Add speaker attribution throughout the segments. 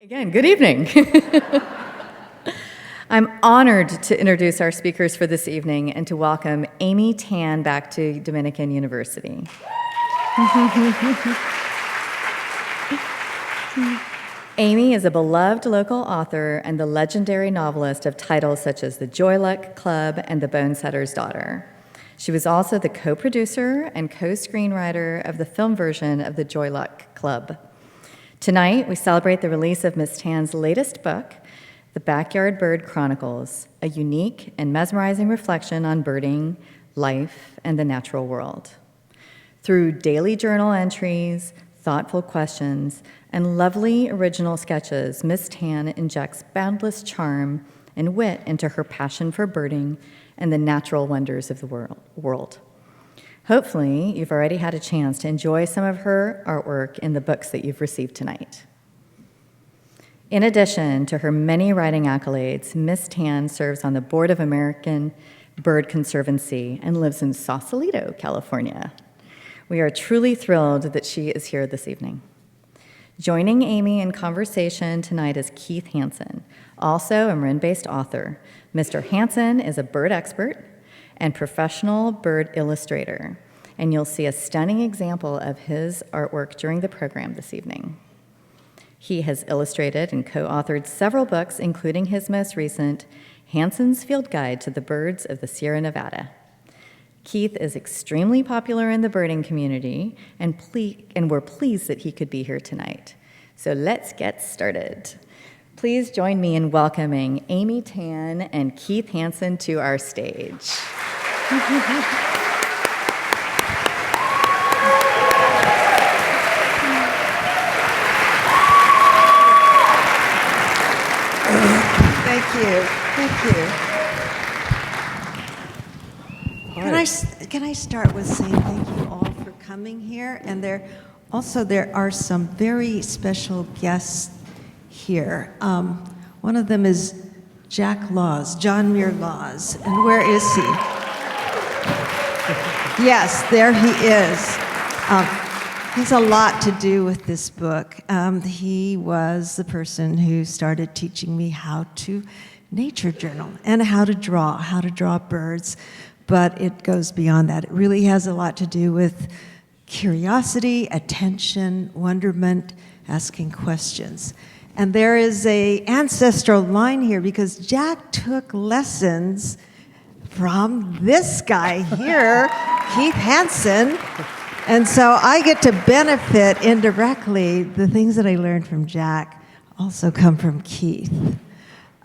Speaker 1: Again, good evening. I'm honored to introduce our speakers for this evening and to welcome Amy Tan back to Dominican University. Amy is a beloved local author and the legendary novelist of titles such as The Joy Luck Club and The Bonesetter's Daughter. She was also the co-producer and co-screenwriter of the film version of The Joy Luck Club. Tonight, we celebrate the release of Ms. Tan's latest book, The Backyard Bird Chronicles, a unique and mesmerizing reflection on birding, life, and the natural world. Through daily journal entries, thoughtful questions, and lovely original sketches, Ms. Tan injects boundless charm and wit into her passion for birding and the natural wonders of the world. Hopefully, you've already had a chance to enjoy some of her artwork in the books that you've received tonight. In addition to her many writing accolades, Ms. Tan serves on the board of American Bird Conservancy and lives in Sausalito, California. We are truly thrilled that she is here this evening. Joining Amy in conversation tonight is Keith Hansen, also a Marin-based author. Mr. Hansen is a bird expert and professional bird illustrator, and you'll see a stunning example of his artwork during the program this evening. He has illustrated and co-authored several books, including his most recent, Hansen's Field Guide to the Birds of the Sierra Nevada. Keith is extremely popular in the birding community, and we're pleased that he could be here tonight. So let's get started. Please join me in welcoming Amy Tan and Keith Hansen to our stage.
Speaker 2: Thank you. Can I start with saying thank you all for coming here? And there are some very special guests here. One of them is Jack Laws, John Muir Laws. And where is he? Yes, there he is. He's a lot to do with this book. He was the person who started teaching me how to nature journal and how to draw birds. But it goes beyond that. It really has a lot to do with curiosity, attention, wonderment, asking questions. And there is an ancestral line here because Jack took lessons from this guy here, Keith Hansen. And so I get to benefit indirectly. The things that I learned from Jack also come from Keith.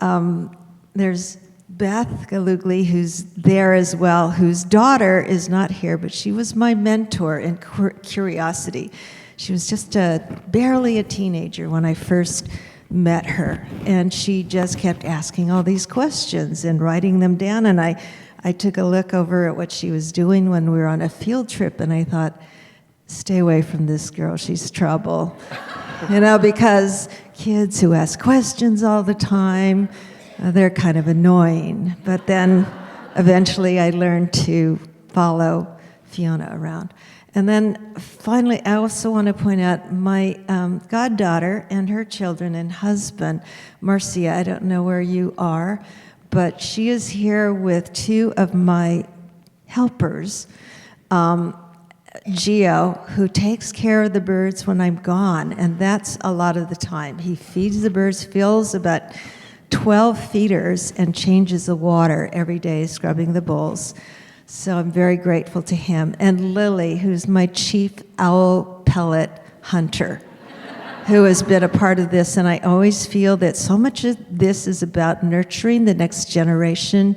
Speaker 2: There's Beth Galugli, who's there as well, whose daughter is not here, but she was my mentor in curiosity. She was just barely a teenager when I first met her, and she just kept asking all these questions and writing them down, and I took a look over at what she was doing when we were on a field trip, and I thought, stay away from this girl, she's trouble. Because kids who ask questions all the time, they're kind of annoying. But then eventually I learned to follow Fiona around. And then finally, I also want to point out my goddaughter and her children and husband, Marcia. I don't know where you are, but she is here with two of my helpers, Gio, who takes care of the birds when I'm gone, and that's a lot of the time. He feeds the birds, fills about 12 feeders, and changes the water every day, scrubbing the bowls. So I'm very grateful to him. And Lily, who's my chief owl pellet hunter, who has been a part of this. And I always feel that so much of this is about nurturing the next generation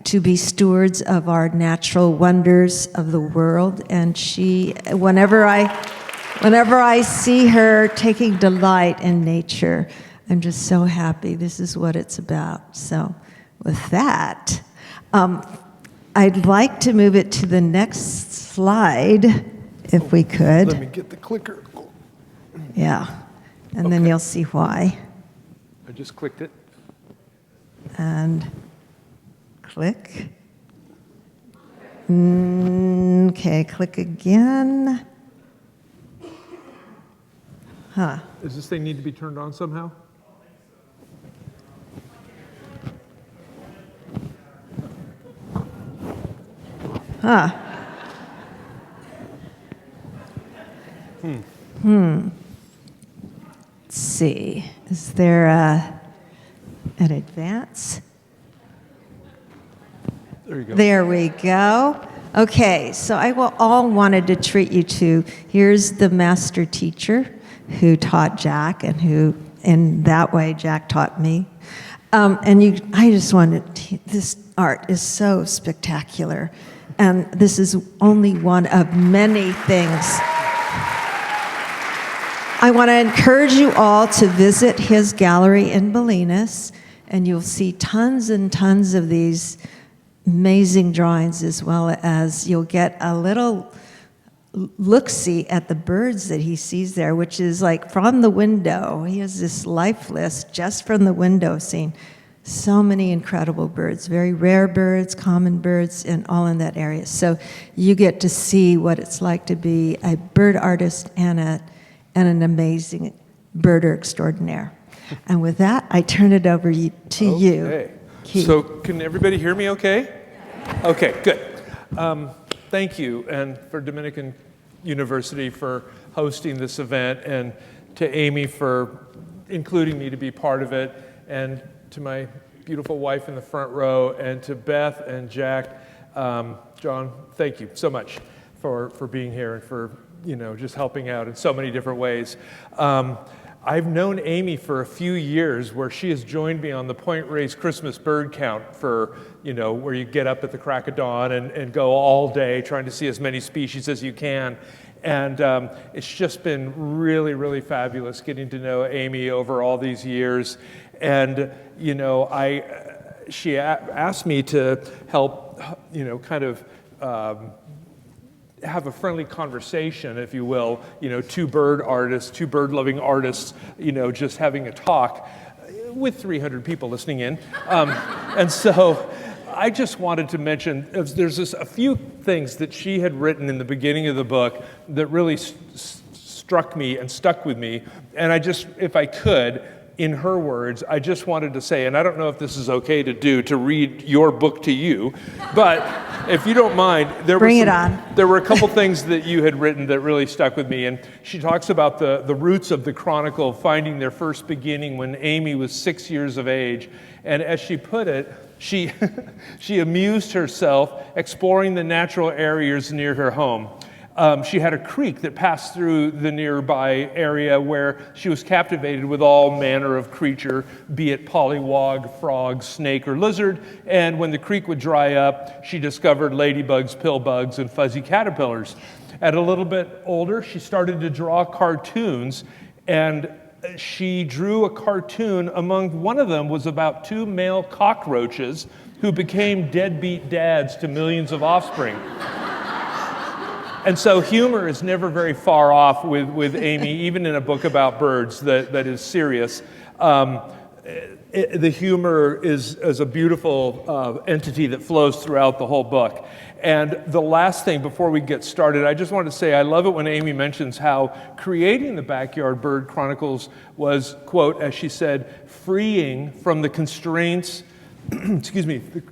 Speaker 2: to be stewards of our natural wonders of the world. And she, whenever I see her taking delight in nature, I'm just so happy. This is what it's about. So with that, I'd like to move it to the next slide, if we could.
Speaker 3: Let me get the clicker.
Speaker 2: Yeah, and then you'll see why.
Speaker 3: I just clicked it.
Speaker 2: And click. Okay, click again.
Speaker 3: Does this thing need to be turned on somehow?
Speaker 2: Let's see. Is there an advance?
Speaker 3: There you go.
Speaker 2: There we go. Okay, so I all wanted to treat you to, here's the master teacher who taught Jack and who, in that way, Jack taught me. I just wanted, this art is so spectacular. And this is only one of many things. I want to encourage you all to visit his gallery in Bolinas, and you'll see tons and tons of these amazing drawings, as well as you'll get a little look-see at the birds that he sees there, which is like from the window. He has this life list just from the window, seeing so many incredible birds, very rare birds, common birds, and all in that area. So you get to see what it's like to be a bird artist and an amazing birder extraordinaire. And with that, I turn it over to you, Keith.
Speaker 3: So can everybody hear me okay? Okay, good. Thank you, and for Dominican University for hosting this event, and to Amy for including me to be part of it, and to my beautiful wife in the front row, and to Beth and Jack. John, thank you so much for being here and for just helping out in so many different ways. I've known Amy for a few years, where she has joined me on the Point Reyes Christmas bird count for, where you get up at the crack of dawn and go all day trying to see as many species as you can. And it's just been really, really fabulous getting to know Amy over all these years. And, she asked me to help, kind of have a friendly conversation, if you will, two bird-loving artists, just having a talk with 300 people listening in. And so I just wanted to mention, there's a few things that she had written in the beginning of the book that really struck me and stuck with me. And if I could, in her words, I just wanted to say, and I don't know if this is okay to do, to read your book to you, but if you don't mind, there were a couple things that you had written that really stuck with me. And she talks about the roots of the Chronicle finding their first beginning when Amy was 6 years of age. And as she put it, she amused herself exploring the natural areas near her home. She had a creek that passed through the nearby area where she was captivated with all manner of creature, be it pollywog, frog, snake, or lizard. And when the creek would dry up, she discovered ladybugs, pillbugs, and fuzzy caterpillars. At a little bit older, she started to draw cartoons, and she drew a cartoon. Among one of them was about 2 male cockroaches who became deadbeat dads to millions of offspring. And so humor is never very far off with Amy, even in a book about birds that is serious. The humor is a beautiful entity that flows throughout the whole book. And the last thing before we get started, I just wanted to say I love it when Amy mentions how creating the Backyard Bird Chronicles was, quote, as she said, freeing from the constraints,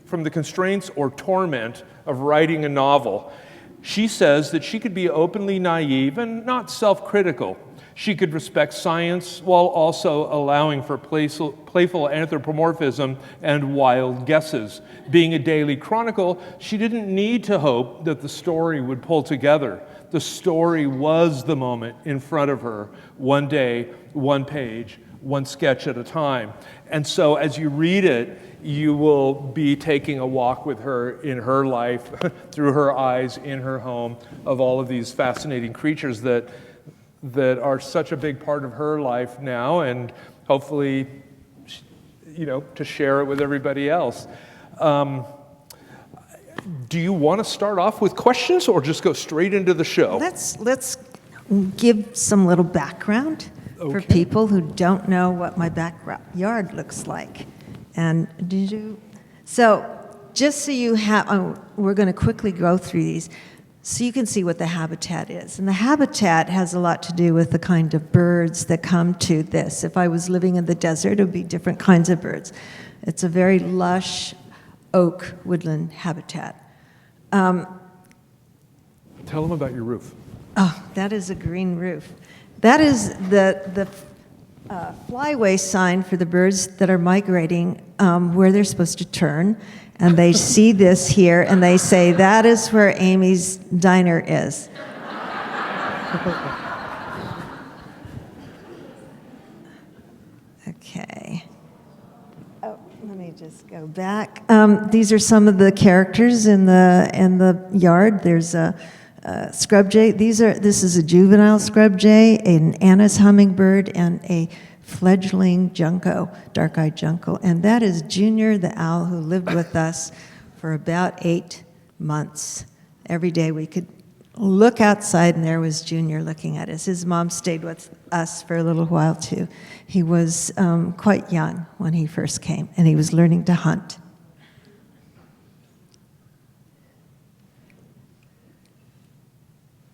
Speaker 3: from the constraints or torment of writing a novel. She says that she could be openly naive and not self-critical. She could respect science while also allowing for playful anthropomorphism and wild guesses. Being a daily chronicle, she didn't need to hope that the story would pull together. The story was the moment in front of her, one day, one page, one sketch at a time. And so as you read it, you will be taking a walk with her in her life, through her eyes, in her home, of all of these fascinating creatures that are such a big part of her life now, and hopefully, to share it with everybody else. Do you want to start off with questions or just go straight into the show?
Speaker 2: Let's give some little background for people who don't know what my backyard looks like. And just so you have, we're going to quickly go through these so you can see what the habitat is. And the habitat has a lot to do with the kind of birds that come to this. If I was living in the desert, it would be different kinds of birds. It's a very lush oak woodland habitat.
Speaker 3: Tell them about your roof.
Speaker 2: Oh, that is a green roof. That is the flyway sign for the birds that are migrating where they're supposed to turn. And they see this here, and they say, that is where Amy's diner is. Okay. Oh, let me just go back. These are some of the characters in the yard. There's a scrub jay. This is a juvenile scrub jay, an Anna's hummingbird, and a fledgling junco, dark-eyed junco. And that is Junior the owl, who lived with us for about 8 months. Every day we could look outside, and there was Junior looking at us. His mom stayed with us for a little while, too. He was quite young when he first came, and he was learning to hunt.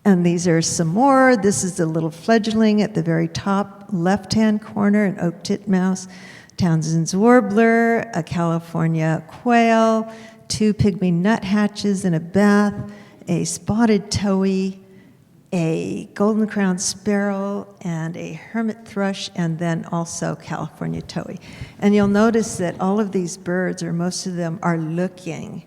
Speaker 2: And these are some more. This is the little fledgling at the very top left-hand corner, an oak titmouse, Townsend's warbler, a California quail, 2 pygmy nuthatches in a bath, a spotted towhee, a golden-crowned sparrow, and a hermit thrush, and then also California towhee. And you'll notice that all of these birds, or most of them, are looking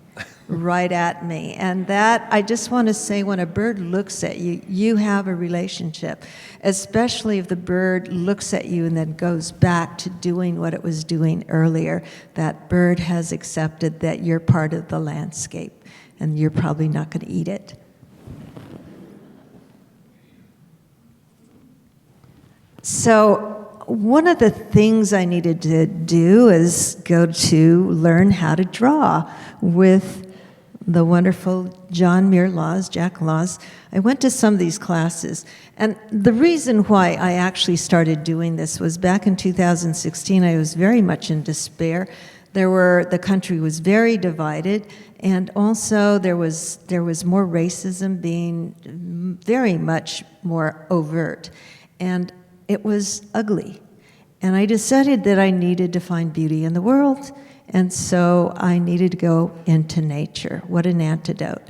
Speaker 2: right at me. And that, I just want to say, when a bird looks at you, you have a relationship, especially if the bird looks at you and then goes back to doing what it was doing earlier. That bird has accepted that you're part of the landscape, and you're probably not going to eat it. So one of the things I needed to do is go to learn how to draw with the wonderful John Muir Laws, Jack Laws. I went to some of these classes, and the reason why I actually started doing this was back in 2016, I was very much in despair. The country was very divided, and also there was more racism being very much more overt, and it was ugly. And I decided that I needed to find beauty in the world, and so I needed to go into nature. What an antidote.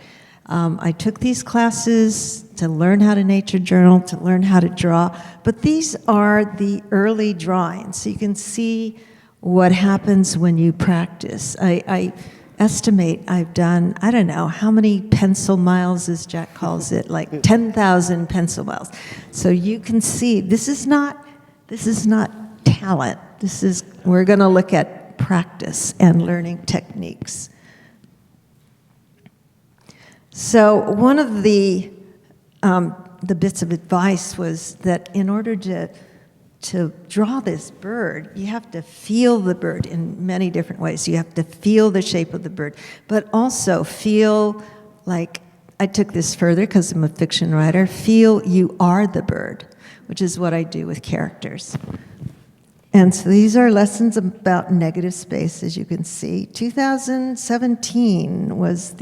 Speaker 2: I took these classes to learn how to nature journal, to learn how to draw, but these are the early drawings, so you can see what happens when you practice. I estimate I've done, I don't know, how many pencil miles, as Jack calls it, like 10,000 pencil miles. So you can see, this is not talent. We're going to look at practice and learning techniques. So one of the bits of advice was that in order to draw this bird, you have to feel the bird in many different ways. You have to feel the shape of the bird, but also feel like, I took this further because I'm a fiction writer, feel you are the bird, which is what I do with characters. And so these are lessons about negative space, as you can see. 2017 was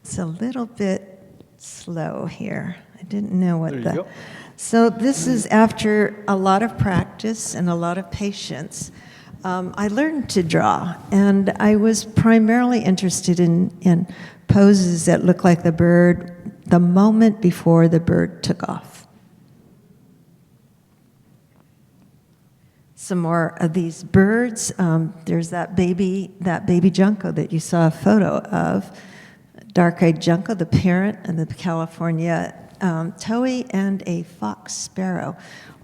Speaker 2: it's a little bit slow here. I didn't know what
Speaker 3: There you go.
Speaker 2: So this is after a lot of practice and a lot of patience. I learned to draw, and I was primarily interested in poses that look like the bird the moment before the bird took off. Some more of these birds. There's that baby junco that you saw a photo of, dark-eyed junco, the parent, and the California towhee, and a fox sparrow,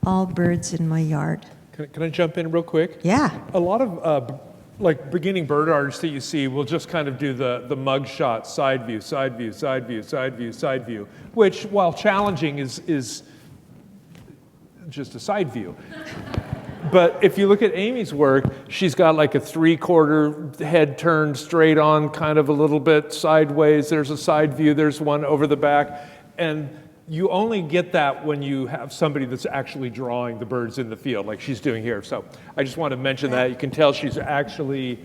Speaker 2: all birds in my yard.
Speaker 3: Can I jump in real quick?
Speaker 2: Yeah.
Speaker 3: A lot of like beginning bird artists that you see will just kind of do the mug shot, side view, side view, side view, side view, side view, which, while challenging, is just a side view. But if you look at Amy's work, she's got like a 3/4 head turned straight on, kind of a little bit sideways. There's a side view, there's one over the back. And you only get that when you have somebody that's actually drawing the birds in the field, like she's doing here. So I just want to mention that. You can tell she's actually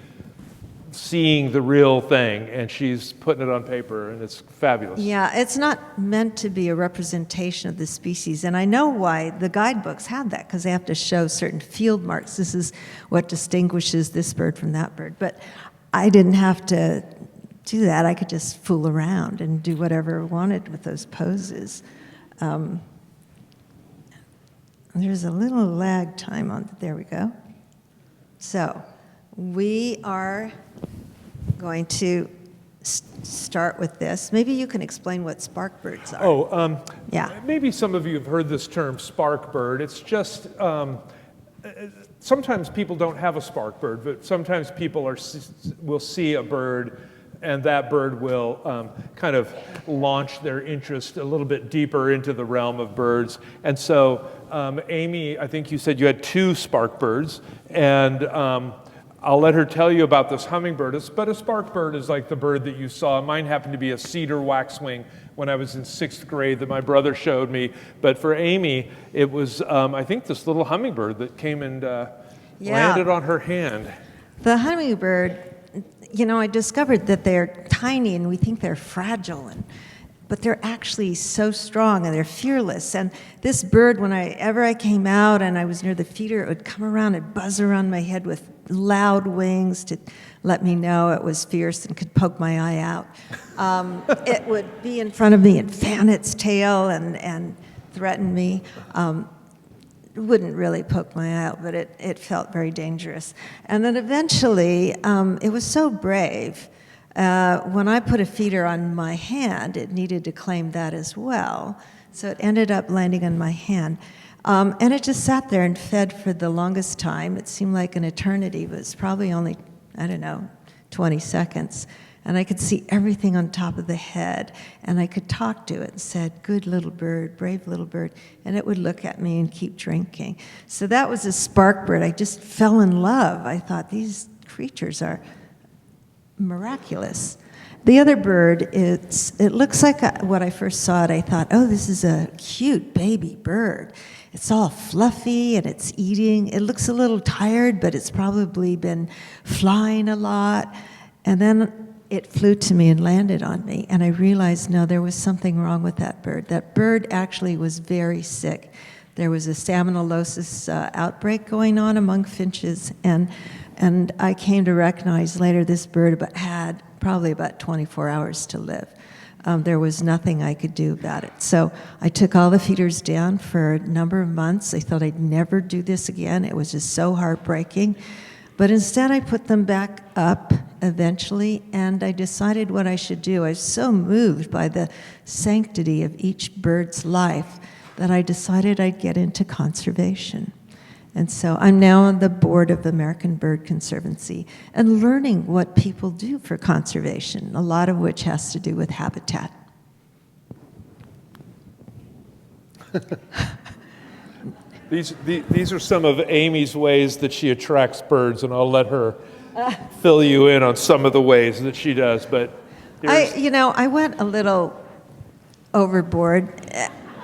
Speaker 3: seeing the real thing, and she's putting it on paper, and it's fabulous.
Speaker 2: Yeah, it's not meant to be a representation of the species, and I know why the guidebooks have that, because they have to show certain field marks. This is what distinguishes this bird from that bird. But I didn't have to do that. I could just fool around and do whatever I wanted with those poses. There's a little lag time on, there we go. So we are going to start with this. Maybe you can explain what spark birds are. Yeah.
Speaker 3: Maybe some of you have heard this term, spark bird. It's just, sometimes people don't have a spark bird, but sometimes people will see a bird, and that bird will kind of launch their interest a little bit deeper into the realm of birds. And so, Amy, I think you said you had 2 spark birds, and I'll let her tell you about this hummingbird. But a spark bird is like the bird that you saw. Mine happened to be a cedar waxwing when I was in 6th grade that my brother showed me. But for Amy, it was, I think, this little hummingbird that came and landed on her hand.
Speaker 2: The hummingbird, I discovered that they're tiny and we think they're fragile, but they're actually so strong and they're fearless. And this bird, whenever I came out and I was near the feeder, it would come around and buzz around my head with loud wings to let me know it was fierce and could poke my eye out. It would be in front of me and fan its tail and threaten me. It wouldn't really poke my eye out, but it felt very dangerous. And then eventually, it was so brave. When I put a feeder on my hand, it needed to claim that as well. So it ended up landing on my hand. And it just sat there and fed for the longest time. It seemed like an eternity, but it's probably only, 20 seconds. And I could see everything on top of the head. And I could talk to it and said, "Good little bird, brave little bird." And it would look at me and keep drinking. So that was a spark bird. I just fell in love. I thought, these creatures are miraculous. The other bird, it looks like when I first saw it, I thought, oh, this is a cute baby bird. It's all fluffy and it's eating. It looks a little tired, but it's probably been flying a lot. And then it flew to me and landed on me, and I realized, no, there was something wrong with that bird. That bird actually was very sick. There was a salmonellosis outbreak going on among finches, and I came to recognize later this bird had probably about 24 hours to live. There was nothing I could do about it. So I took all the feeders down for a number of months. I thought I'd never do this again. It was just so heartbreaking. But instead, I put them back up eventually, and I decided what I should do. I was so moved by the sanctity of each bird's life that I decided I'd get into conservation. And so I'm now on the board of American Bird Conservancy and learning what people do for conservation, a lot of which has to do with habitat.
Speaker 3: These are some of Amy's ways that she attracts birds, and I'll let her fill you in on some of the ways that she does. But
Speaker 2: I went a little overboard.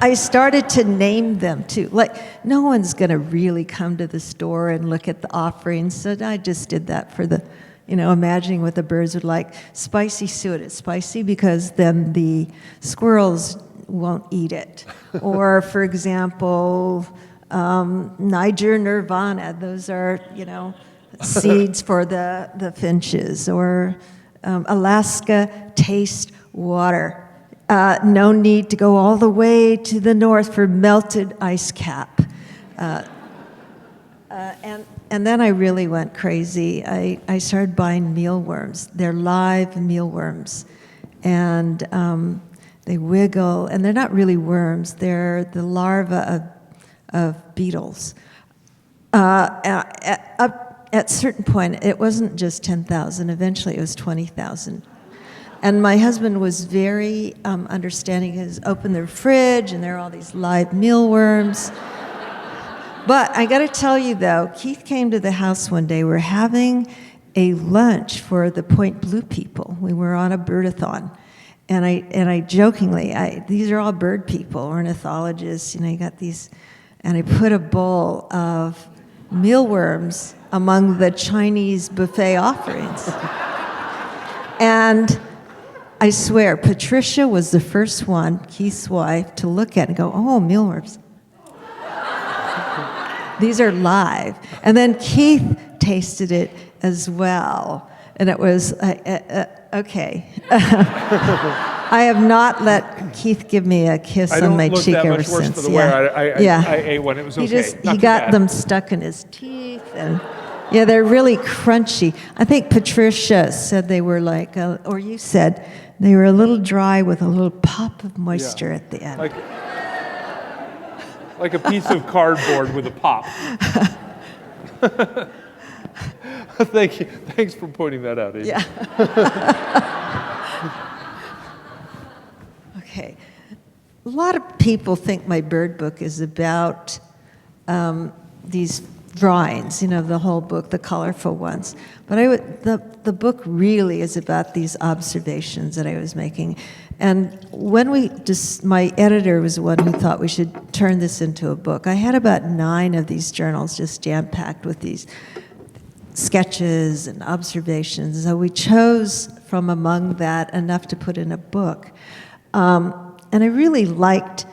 Speaker 2: I started to name them too. Like, no one's going to really come to the store and look at the offerings, so I just did that for the, imagining what the birds would like. Spicy suet. It's spicy because then the squirrels won't eat it. Or, for example, Niger Nirvana. Those are, seeds for the finches. Or Alaska Taste Water. No need to go all the way to the north for melted ice cap. And then I really went crazy. I started buying mealworms. They're live mealworms. And they wiggle, and they're not really worms. They're the larvae of beetles. At a certain point, it wasn't just 10,000. Eventually, it was 20,000. And my husband was very understanding. He opened their fridge, and there are all these live mealworms. But I got to tell you, though, Keith came to the house one day. We're having a lunch for the Point Blue people. We were on a birdathon. And I jokingly, these are all bird people, ornithologists, you got these. And I put a bowl of mealworms among the Chinese buffet offerings. And I swear, Patricia was the first one, Keith's wife, to look at it and go, "Oh, mealworms. These are live." And then Keith tasted it as well. And it was, okay. I have not let Keith give me a kiss on my cheek ever since.
Speaker 3: I don't look that much worse for the wear. I ate one. It was okay.
Speaker 2: He got them stuck in his teeth, and yeah, they're really crunchy. I think Patricia said they were like, or you said they were a little dry with a little pop of moisture at the end.
Speaker 3: Like a piece of cardboard with a pop. Thank you. Thanks for pointing that out, Amy.
Speaker 2: Yeah. Okay. A lot of people think my bird book is about these drawings, the whole book, the colorful ones. But the book really is about these observations that I was making. And when my editor was the one who thought we should turn this into a book. I had about 9 of these journals just jam-packed with these sketches and observations. So we chose from among that enough to put in a book. And I really liked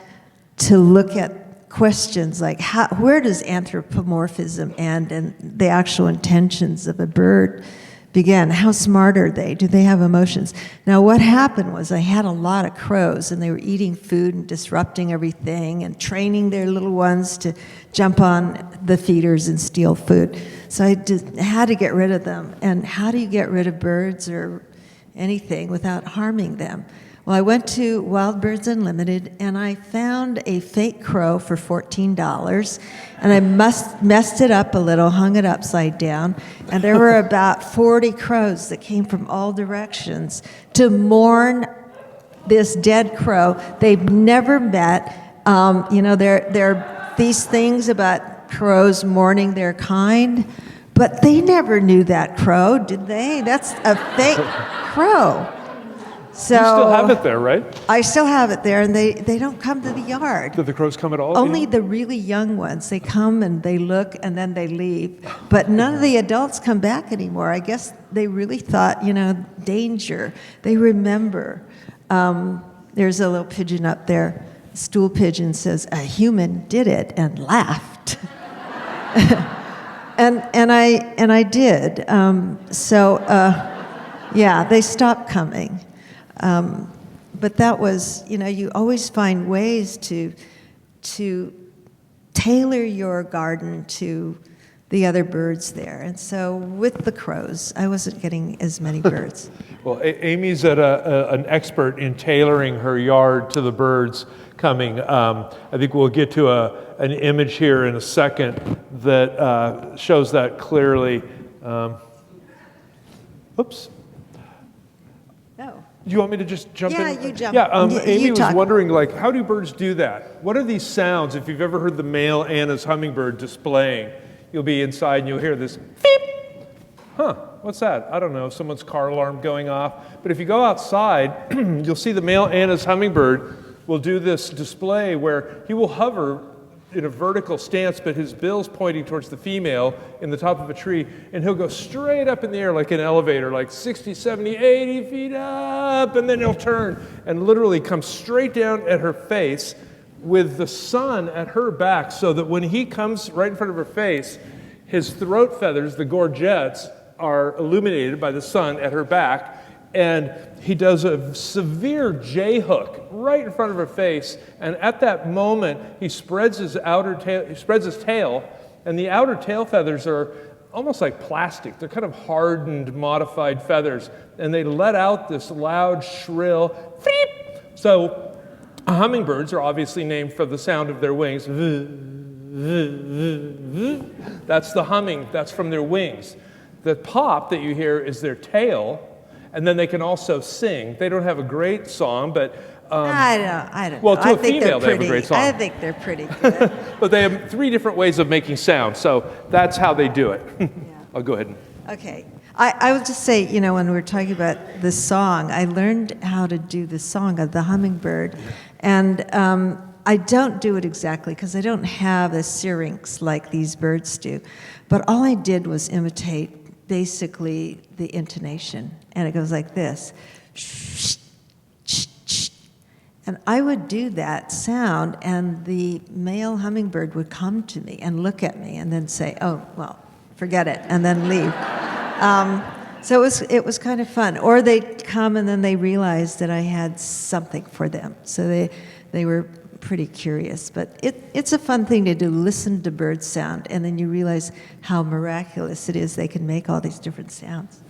Speaker 2: to look at questions like where does anthropomorphism end and the actual intentions of a bird begin? How smart are they? Do they have emotions? Now what happened was I had a lot of crows and they were eating food and disrupting everything and training their little ones to jump on the feeders and steal food. So I had to get rid of them. And how do you get rid of birds or anything without harming them? Well, I went to Wild Birds Unlimited, and I found a fake crow for $14, and I messed it up a little, hung it upside down, and there were about 40 crows that came from all directions to mourn this dead crow. They've never met. There are these things about crows mourning their kind, but they never knew that crow, did they? That's a fake crow. So
Speaker 3: you still have it there, right?
Speaker 2: I still have it there, and they don't come to the yard.
Speaker 3: Do the crows come at all?
Speaker 2: Only the really young ones. They come and they look, and then they leave. But none of the adults come back anymore. I guess they really thought, danger. They remember. There's a little pigeon up there. Stool pigeon says, "A human did it," and laughed. and I did. Yeah, they stopped coming. But that was, you always find ways to tailor your garden to the other birds there. And so with the crows, I wasn't getting as many birds.
Speaker 3: Well, Amy's an expert in tailoring her yard to the birds coming. I think we'll get to an image here in a second that shows that clearly. Oops. Do you want me to just jump in?
Speaker 2: Yeah, you jump.
Speaker 3: Yeah, Amy was
Speaker 2: talk.
Speaker 3: wondering, how do birds do that? What are these sounds? If you've ever heard the male Anna's hummingbird displaying, you'll be inside and you'll hear this beep. Huh, what's that? I don't know, someone's car alarm going off. But if you go outside, you'll see the male Anna's hummingbird will do this display where he will hover in a vertical stance, but his bill's pointing towards the female in the top of a tree, and he'll go straight up in the air like an elevator, like 60, 70, 80 feet up, and then he'll turn and literally come straight down at her face with the sun at her back, so that when he comes right in front of her face, his throat feathers, the gorgets, are illuminated by the sun at her back, and he does a severe J-hook right in front of her face, and at that moment, he spreads his tail, and the outer tail feathers are almost like plastic. They're kind of hardened, modified feathers, and they let out this loud, shrill beep. So hummingbirds are obviously named for the sound of their wings. That's the humming, that's from their wings. The pop that you hear is their tail. And then they can also sing. They don't have a great song, but...
Speaker 2: I don't know.
Speaker 3: Well, to a female, they have a great song.
Speaker 2: I think they're pretty good.
Speaker 3: But they have 3 different ways of making sound, so that's how they do it.
Speaker 2: Yeah.
Speaker 3: I'll go ahead.
Speaker 2: Okay. I would just say, when we were talking about the song, I learned how to do the song of the hummingbird. And I don't do it exactly because I don't have a syrinx like these birds do. But all I did was imitate basically the intonation, and it goes like this. And I would do that sound, and the male hummingbird would come to me and look at me and then say, "Oh, well, forget it," and then leave. So it was kind of fun. Or they'd come and then they realized that I had something for them. So they were pretty curious. But it's a fun thing to do, listen to bird sound, and then you realize how miraculous it is they can make all these different sounds.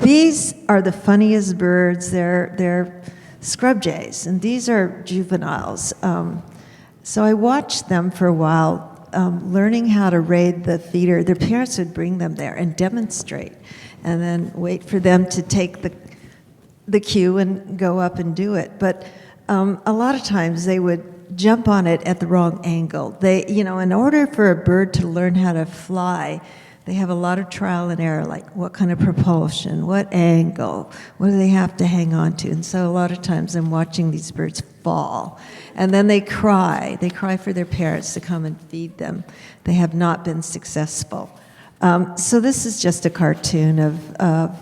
Speaker 2: These are the funniest birds. They're scrub jays, and these are juveniles. So I watched them for a while, learning how to raid the feeder. Their parents would bring them there and demonstrate, and then wait for them to take the cue and go up and do it. But a lot of times they would jump on it at the wrong angle. In order for a bird to learn how to fly, they have a lot of trial and error, like what kind of propulsion, what angle, what do they have to hang on to? And so a lot of times I'm watching these birds fall. And then they cry. They cry for their parents to come and feed them. They have not been successful. So this is just a cartoon of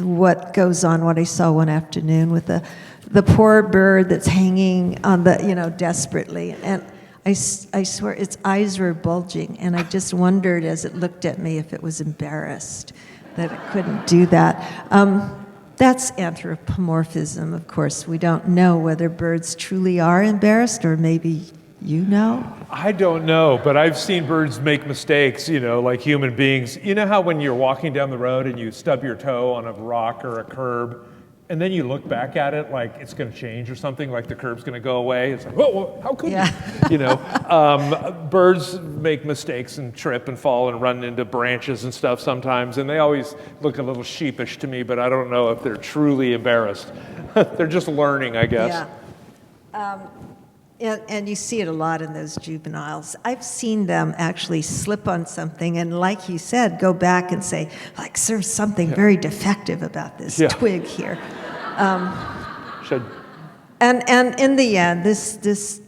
Speaker 2: what goes on, what I saw one afternoon with the poor bird that's hanging on desperately. And I swear its eyes were bulging, and I just wondered as it looked at me if it was embarrassed that it couldn't do that. That's anthropomorphism, of course. We don't know whether birds truly are embarrassed, or maybe you know?
Speaker 3: I don't know, but I've seen birds make mistakes, like human beings. You know how when you're walking down the road and you stub your toe on a rock or a curb, and then you look back at it like it's going to change or something, like the curb's going to go away. It's like, whoa, how could you? Birds make mistakes and trip and fall and run into branches and stuff sometimes, and they always look a little sheepish to me, but I don't know if they're truly embarrassed. They're just learning, I guess.
Speaker 2: Yeah. And you see it a lot in those juveniles. I've seen them actually slip on something and, like you said, go back and say, there's something very defective about this twig here. And in the end, this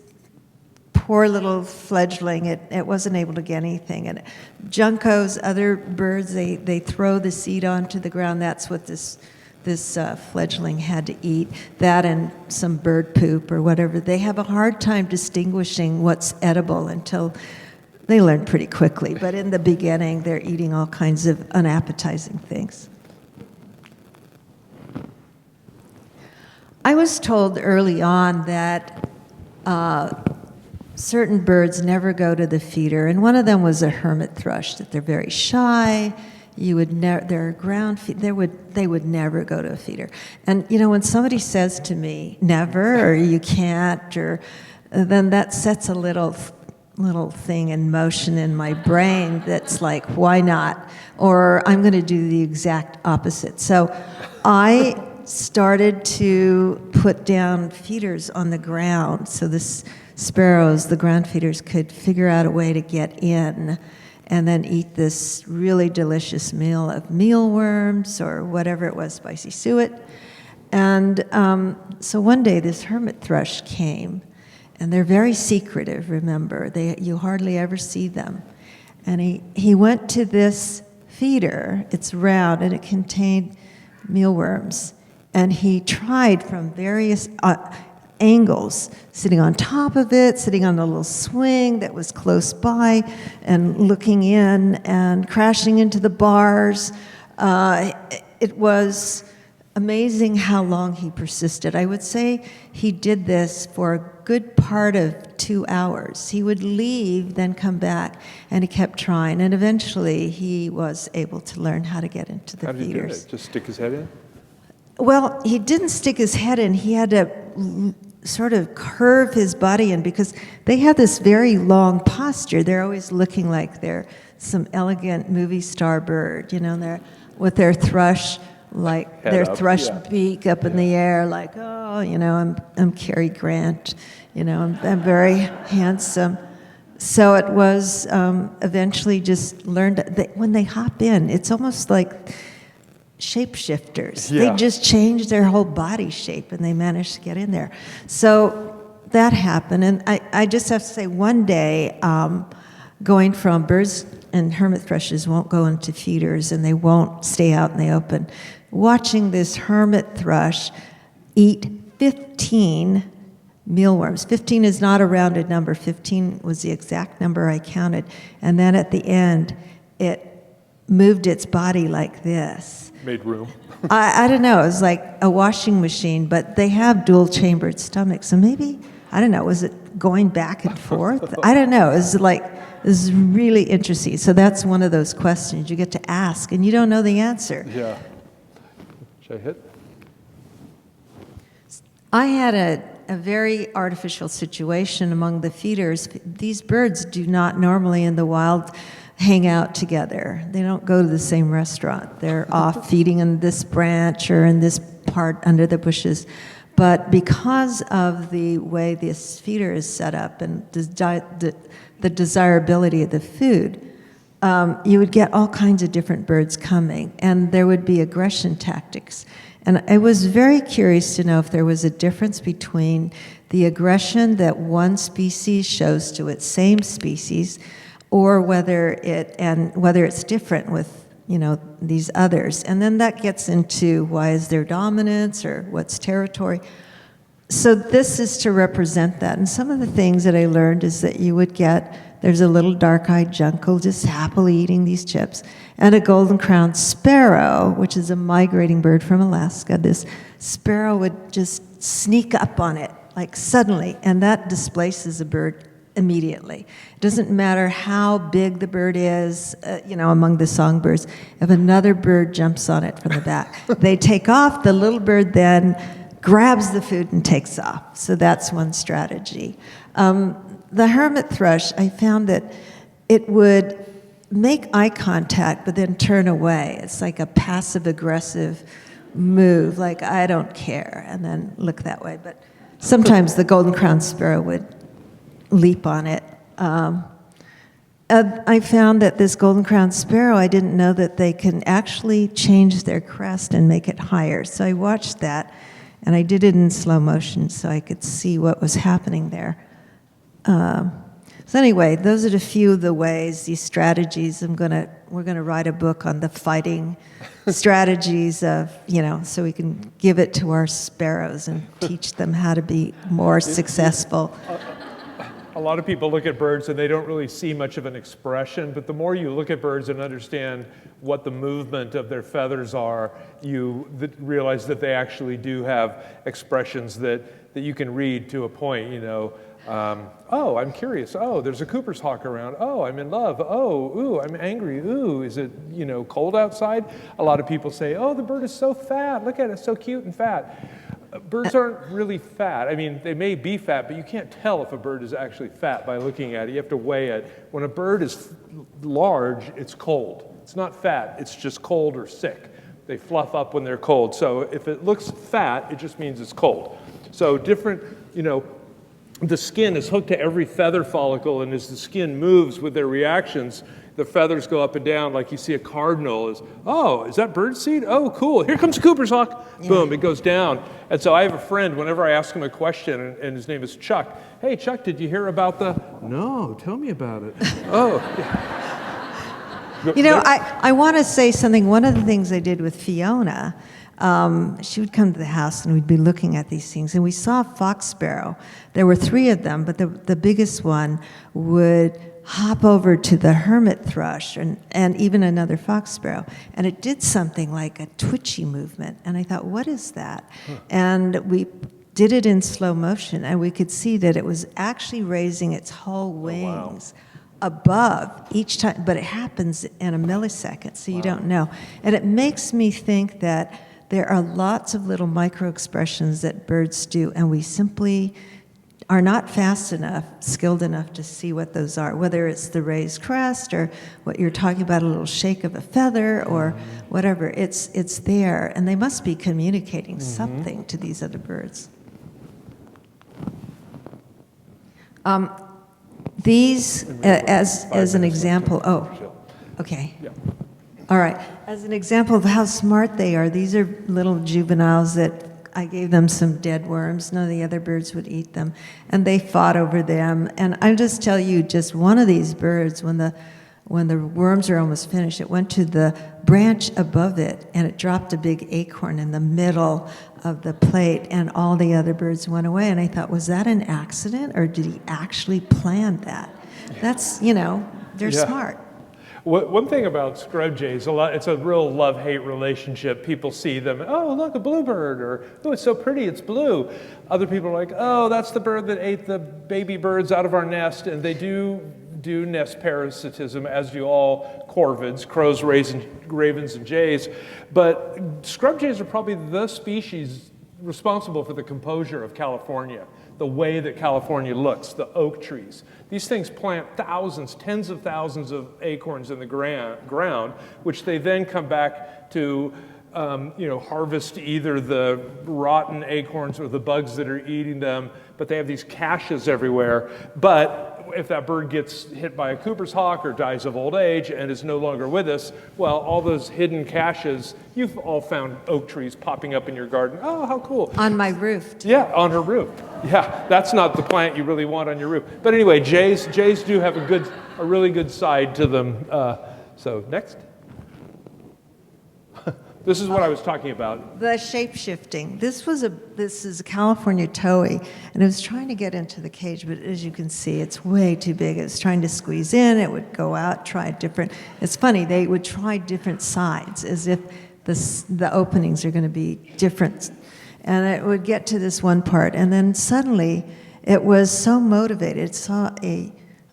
Speaker 2: poor little fledgling, it wasn't able to get anything. And juncos, other birds, they throw the seed onto the ground. That's what this fledgling had to eat, that and some bird poop or whatever. They have a hard time distinguishing what's edible until they learn pretty quickly. But in the beginning, they're eating all kinds of unappetizing things. I was told early on that certain birds never go to the feeder, and one of them was a hermit thrush, that they're very shy. They're ground feed. They would never go to a feeder. And when somebody says to me, "Never," or "You can't," or then that sets a little thing in motion in my brain that's like, "Why not?" Or I'm going to do the exact opposite. So I started to put down feeders on the ground so the sparrows, the ground feeders, could figure out a way to get in and then eat this really delicious meal of mealworms or whatever it was, spicy suet. And so one day this hermit thrush came, and they're very secretive, remember. You hardly ever see them. And he went to this feeder. It's round, and it contained mealworms. And he tried from various angles, sitting on top of it, sitting on a little swing that was close by, and looking in and crashing into the bars. It was amazing how long he persisted. I would say he did this for a good part of 2 hours. He would leave, then come back, and he kept trying. And eventually he was able to learn how to get into the feeders. How did he do it?
Speaker 3: Just stick his head in?
Speaker 2: Well, he didn't stick his head in. He had to sort of curve his body in, because they have this very long posture. They're always looking like they're some elegant movie star bird, they're with their thrush, like
Speaker 3: head
Speaker 2: their
Speaker 3: up,
Speaker 2: thrush beak up in the air, like, I'm Cary Grant, I'm very handsome. So it was eventually just learned that when they hop in, it's almost like shapeshifters.
Speaker 3: Yeah.
Speaker 2: They just change their whole body shape, and they managed to get in there. So that happened, and I just have to say, one day, going from birds and hermit thrushes won't go into feeders, and they won't stay out in the open. Watching this hermit thrush eat 15 mealworms. 15 is not a rounded number. 15 was the exact number I counted. And then at the end, it moved its body like this.
Speaker 3: Made room.
Speaker 2: I don't know, it was like a washing machine, but they have dual-chambered stomachs, so maybe, I don't know, was it going back and forth? I don't know, this is really interesting. So that's one of those questions you get to ask, and you don't know the answer.
Speaker 3: Yeah. Should I hit?
Speaker 2: I had a very artificial situation among the feeders. These birds do not normally in the wild hang out together. They don't go to the same restaurant. They're off feeding in this branch or in this part under the bushes. But because of the way this feeder is set up and the desirability of the food, you would get all kinds of different birds coming, and there would be aggression tactics. And I was very curious to know if there was a difference between the aggression that one species shows to its same species, or whether it's different with, these others. And then that gets into why is there dominance or what's territory. So this is to represent that. And some of the things that I learned is that you would get, there's a little dark-eyed jungle just happily eating these chips, and a golden-crowned sparrow, which is a migrating bird from Alaska. This sparrow would just sneak up on it, like suddenly, and that displaces a bird immediately. It doesn't matter how big the bird is, among the songbirds. If another bird jumps on it from the back, they take off. The little bird then grabs the food and takes off. So that's one strategy. The hermit thrush, I found that it would make eye contact but then turn away. It's like a passive-aggressive move, like I don't care, and then look that way. But sometimes the golden-crowned sparrow would leap on it. I found that this golden-crowned sparrow, I didn't know that they can actually change their crest and make it higher. So I watched that, and I did it in slow motion so I could see what was happening there. So anyway, those are a few of the ways, these strategies. We're gonna write a book on the fighting strategies of, so we can give it to our sparrows and teach them how to be more successful.
Speaker 3: A lot of people look at birds and they don't really see much of an expression, but the more you look at birds and understand what the movement of their feathers are, you realize that they actually do have expressions that you can read to a point, oh, I'm curious. Oh, there's a Cooper's hawk around. Oh, I'm in love. Oh, ooh, I'm angry. Ooh, is it, cold outside? A lot of people say, oh, the bird is so fat. Look at it, so cute and fat. Birds aren't really fat. I mean, they may be fat, but you can't tell if a bird is actually fat by looking at it. You have to weigh it. When a bird is large, it's cold. It's not fat, it's just cold or sick. They fluff up when they're cold. So if it looks fat, it just means it's cold. So different, the skin is hooked to every feather follicle, and as the skin moves with their reactions, the feathers go up and down like you see a cardinal is, oh, is that bird seed? Oh, cool. Here comes a Cooper's hawk. Yeah. Boom, it goes down. And so I have a friend, whenever I ask him a question, and his name is Chuck. Hey, Chuck, did you hear about the... No, tell me about it. Oh.
Speaker 2: I want to say something. One of the things I did with Fiona, she would come to the house and we'd be looking at these things, and we saw a fox sparrow. There were 3 of them, but the biggest one would hop over to the hermit thrush and even another fox sparrow, and it did something like a twitchy movement, and I thought, what is that? And we did it in slow motion, and we could see that it was actually raising its whole wings above each time, but it happens in a millisecond, so you don't know. And it makes me think that there are lots of little micro expressions that birds do, and we simply are not fast enough, skilled enough to see what those are, whether it's the raised crest or what you're talking about, a little shake of a feather or whatever. It's there, and they must be communicating something to these other birds. These, as an example, okay. Yeah. All right. As an example of how smart they are, these are little juveniles that I gave them some dead worms. None of the other birds would eat them, and they fought over them. And I'll just tell you, just one of these birds, when the worms are almost finished, it went to the branch above it, and it dropped a big acorn in the middle of the plate, and all the other birds went away. And I thought, was that an accident, or did he actually plan that? That's, they're smart.
Speaker 3: One thing about scrub jays, it's a real love-hate relationship. People see them, oh, look, a bluebird, or oh, it's so pretty, it's blue. Other people are like, oh, that's the bird that ate the baby birds out of our nest, and they do nest parasitism, as do all corvids, crows, ravens, and jays. But scrub jays are probably the species responsible for the composure of California, the way that California looks, the oak trees. These things plant thousands, tens of thousands of acorns in the ground, which they then come back to harvest either the rotten acorns or the bugs that are eating them, but they have these caches everywhere. But if that bird gets hit by a Cooper's hawk or dies of old age and is no longer with us, well, all those hidden caches, you've all found oak trees popping up in your garden. Oh, how cool.
Speaker 2: On my roof.
Speaker 3: Yeah, on her roof. Yeah, that's not the plant you really want on your roof. But anyway, jays do have a really good side to them. So next. This is what I was talking about.
Speaker 2: The shape-shifting. This is a California towhee, and it was trying to get into the cage, but as you can see, it's way too big. It was trying to squeeze in, it would go out, try different. It's funny, they would try different sides, as if the openings are going to be different. And it would get to this one part, and then suddenly, it was so motivated, it saw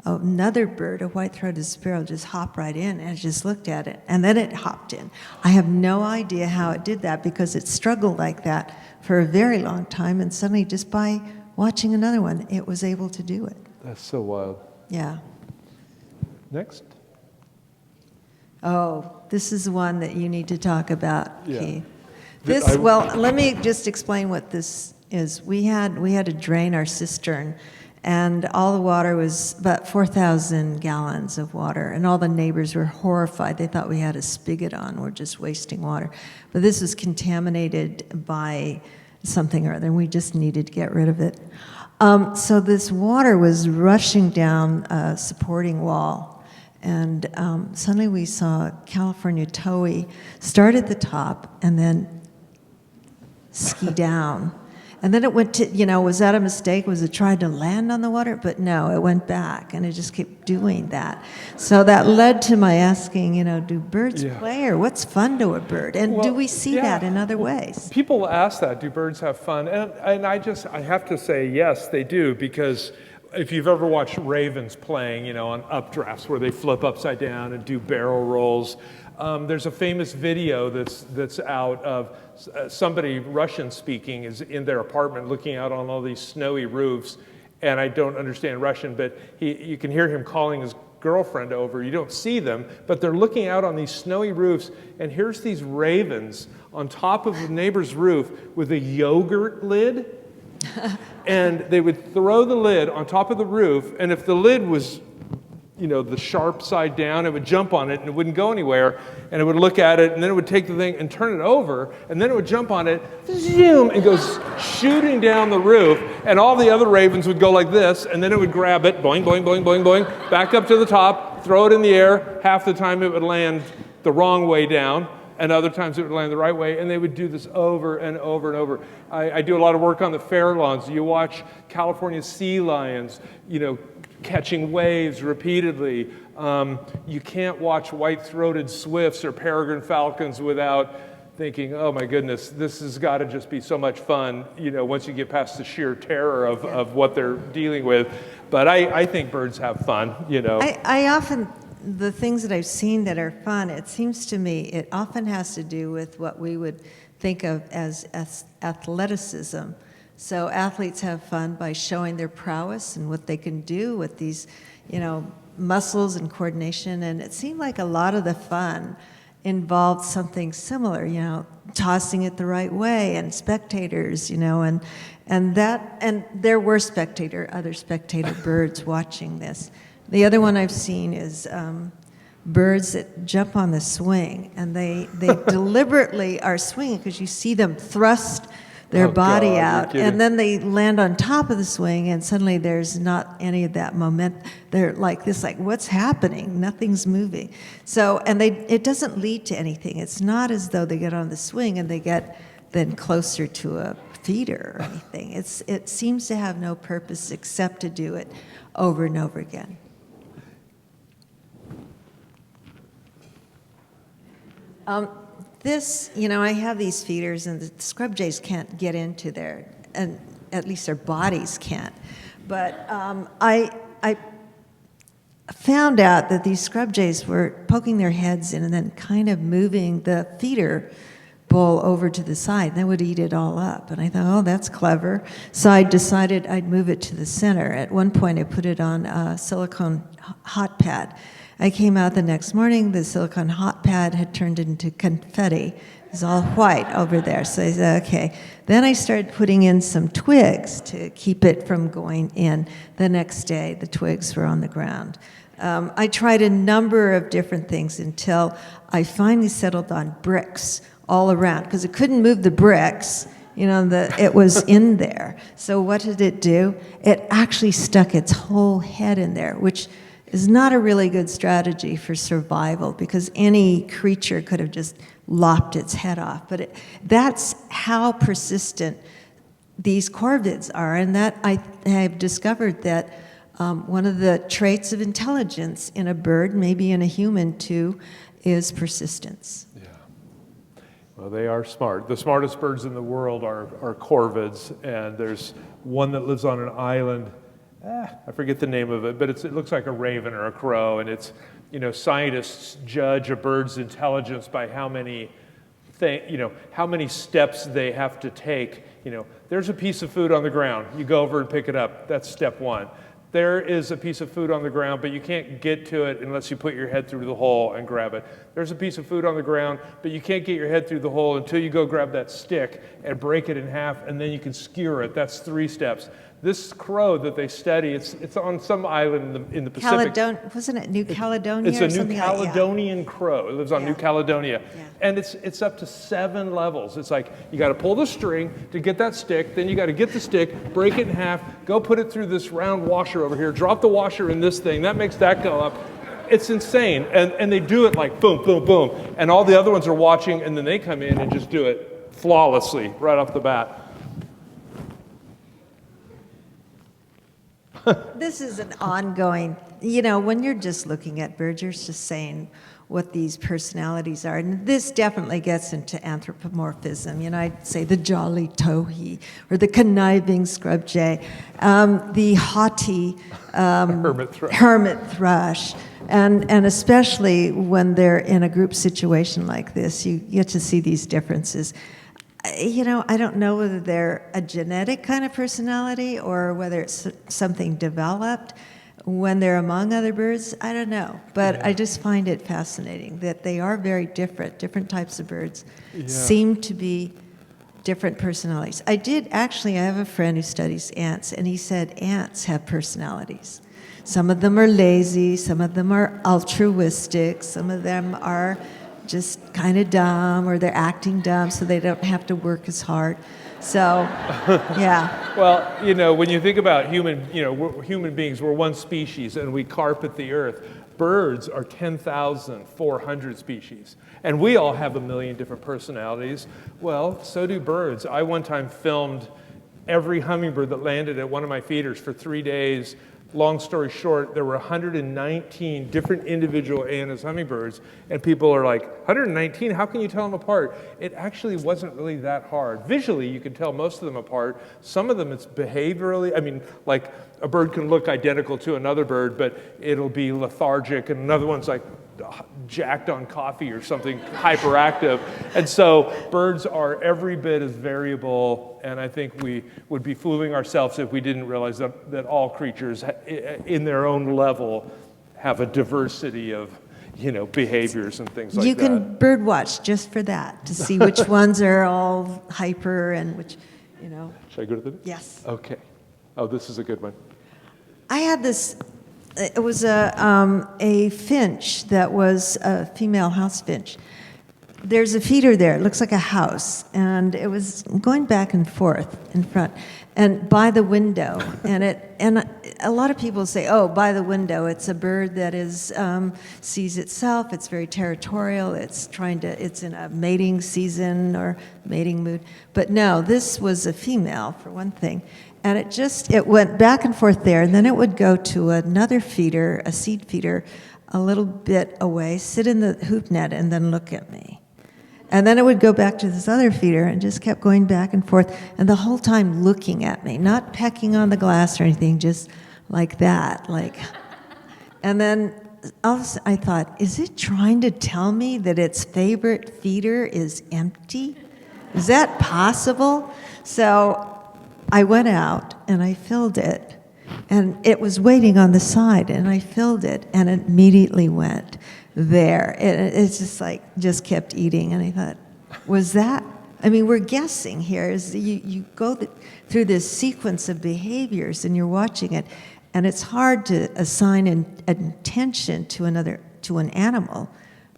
Speaker 2: another bird, a white-throated sparrow, just hop right in, and I just looked at it, and then it hopped in. I have no idea how it did that, because it struggled like that for a very long time, and suddenly, just by watching another one, it was able to do it.
Speaker 3: That's so wild.
Speaker 2: Yeah.
Speaker 3: Next.
Speaker 2: Oh, this is one that you need to talk about,
Speaker 3: Yeah.
Speaker 2: Keith.
Speaker 3: Th-
Speaker 2: Well, let me just explain what this is. We had to drain our cistern, and all the water was about 4,000 gallons of water, and all the neighbors were horrified. They thought we had a spigot on. We're just wasting water. But this was contaminated by something or other, and we just needed to get rid of it. So this water was rushing down a supporting wall, and suddenly we saw California towhee start at the top and then ski down. And then it went to, was that a mistake? Was it trying to land on the water? But no, it went back, and it just kept doing that. So that led to my asking, do birds play, or what's fun to a bird? And do we see that in other ways?
Speaker 3: People ask that, do birds have fun? And I have to say, yes, they do, because if you've ever watched ravens playing, on updrafts where they flip upside down and do barrel rolls, there's a famous video that's out of somebody Russian speaking is in their apartment looking out on all these snowy roofs, and I don't understand Russian, but you can hear him calling his girlfriend over. You don't see them, but they're looking out on these snowy roofs, and here's these ravens on top of the neighbor's roof with a yogurt lid, and they would throw the lid on top of the roof, and if the lid was the sharp side down, it would jump on it and it wouldn't go anywhere, and it would look at it, and then it would take the thing and turn it over, and then it would jump on it, zoom, and goes shooting down the roof, and all the other ravens would go like this, and then it would grab it, boing, boing, boing, boing, boing, back up to the top, throw it in the air. Half the time it would land the wrong way down, and other times it would land the right way, and they would do this over and over and over. I do a lot of work on the fair lawns. You watch California sea lions, catching waves repeatedly. You can't watch white-throated swifts or peregrine falcons without thinking, oh my goodness, this has got to just be so much fun, once you get past the sheer terror of what they're dealing with. But I think birds have fun,
Speaker 2: I often, the things that I've seen that are fun, it seems to me, it often has to do with what we would think of as athleticism. So athletes have fun by showing their prowess and what they can do with these, muscles and coordination. And it seemed like a lot of the fun involved something similar, tossing it the right way, and spectators, and there were other spectator birds watching this. The other one I've seen is birds that jump on the swing, and they deliberately are swinging because you see them thrust their body out, and then they land on top of the swing, and suddenly there's not any of that momentum. They're like this, like, what's happening? Nothing's moving. So, and it doesn't lead to anything. It's not as though they get on the swing and they get then closer to a feeder or anything. It seems to have no purpose except to do it over and over again. This, I have these feeders, and the scrub jays can't get into there, and at least their bodies can't. But I found out that these scrub jays were poking their heads in and then kind of moving the feeder bowl over to the side. They would eat it all up. And I thought, oh, that's clever. So I decided I'd move it to the center. At one point, I put it on a silicone hot pad. I came out the next morning, the silicone hot pad had turned into confetti. It was all white over there. So I said, okay. Then I started putting in some twigs to keep it from going in. The next day, the twigs were on the ground. I tried a number of different things until I finally settled on bricks all around, because it couldn't move the bricks. It was in there. So what did it do? It actually stuck its whole head in there, which is not a really good strategy for survival, because any creature could have just lopped its head off. But that's how persistent these corvids are, and that I have discovered that one of the traits of intelligence in a bird, maybe in a human too, is persistence. Yeah.
Speaker 3: Well, they are smart. The smartest birds in the world are corvids, and there's one that lives on an island. I forget the name of it, but it looks like a raven or a crow, and it's, scientists judge a bird's intelligence by how many steps they have to take. There's a piece of food on the ground. You go over and pick it up. That's step one. There is a piece of food on the ground, but you can't get to it unless you put your head through the hole and grab it. There's a piece of food on the ground, but you can't get your head through the hole until you go grab that stick and break it in half, and then you can skewer it. That's 3 steps. This crow that they study, it's on some island in the Pacific.
Speaker 2: Wasn't it New Caledonia?
Speaker 3: It's a New Caledonian crow. It lives on New Caledonia. Yeah. And it's up to 7 levels. It's like you got to pull the string to get that stick, then you got to get the stick, break it in half, go put it through this round washer over here, drop the washer in this thing, that makes that go up. It's insane. And they do it like boom, boom, boom. And all the other ones are watching, and then they come in and just do it flawlessly right off the bat.
Speaker 2: This is an ongoing, when you're just looking at birds, you're just saying what these personalities are. And this definitely gets into anthropomorphism. I'd say the jolly towhee, or the conniving scrub jay, the haughty hermit thrush. And especially when they're in a group situation like this, you get to see these differences. I don't know whether they're a genetic kind of personality or whether it's something developed when they're among other birds. I don't know. But I just find it fascinating that they are very different. Different types of birds seem to be different personalities. I have a friend who studies ants, and he said ants have personalities. Some of them are lazy, some of them are altruistic, some of them are just kind of dumb, or they're acting dumb so they don't have to work as hard. So, yeah.
Speaker 3: Well, when you think about we're human beings, we're one species and we carpet the earth. Birds are 10,400 species. And we all have a million different personalities. Well, so do birds. I one time filmed every hummingbird that landed at one of my feeders for 3 days. Long story short, there were 119 different individual Anna's hummingbirds, and people are like, 119? How can you tell them apart? It actually wasn't really that hard. Visually, you can tell most of them apart. Some of them, it's behaviorally. Like a bird can look identical to another bird, but it'll be lethargic, and another one's like jacked on coffee or something hyperactive. And so birds are every bit as variable, and I think we would be fooling ourselves if we didn't realize that all creatures in their own level have a diversity of behaviors and things like that.
Speaker 2: You can bird watch just for that, to see which ones are all hyper and which,
Speaker 3: Should I go to the next?
Speaker 2: Yes.
Speaker 3: Okay. Oh, this is a good one.
Speaker 2: I had this. It was a finch that was a female house finch. There's a feeder there. It looks like a house, and it was going back and forth in front, and by the window. And a lot of people say, "Oh, by the window, it's a bird that sees itself. It's very territorial. It's in a mating season or mating mood." But no, this was a female for one thing. And it went back and forth there, and then it would go to another feeder, a seed feeder, a little bit away, sit in the hoop net, and then look at me. And then it would go back to this other feeder and just kept going back and forth, and the whole time looking at me, not pecking on the glass or anything, just like that, like. And then all of a sudden I thought, is it trying to tell me that its favorite feeder is empty? Is that possible? So I went out and I filled it, and it was waiting on the side, and I filled it, and it immediately went there. It's just like, just kept eating, and I thought, was that? I mean, we're guessing here. You go through this sequence of behaviors, and you're watching it, and it's hard to assign an intention to an animal,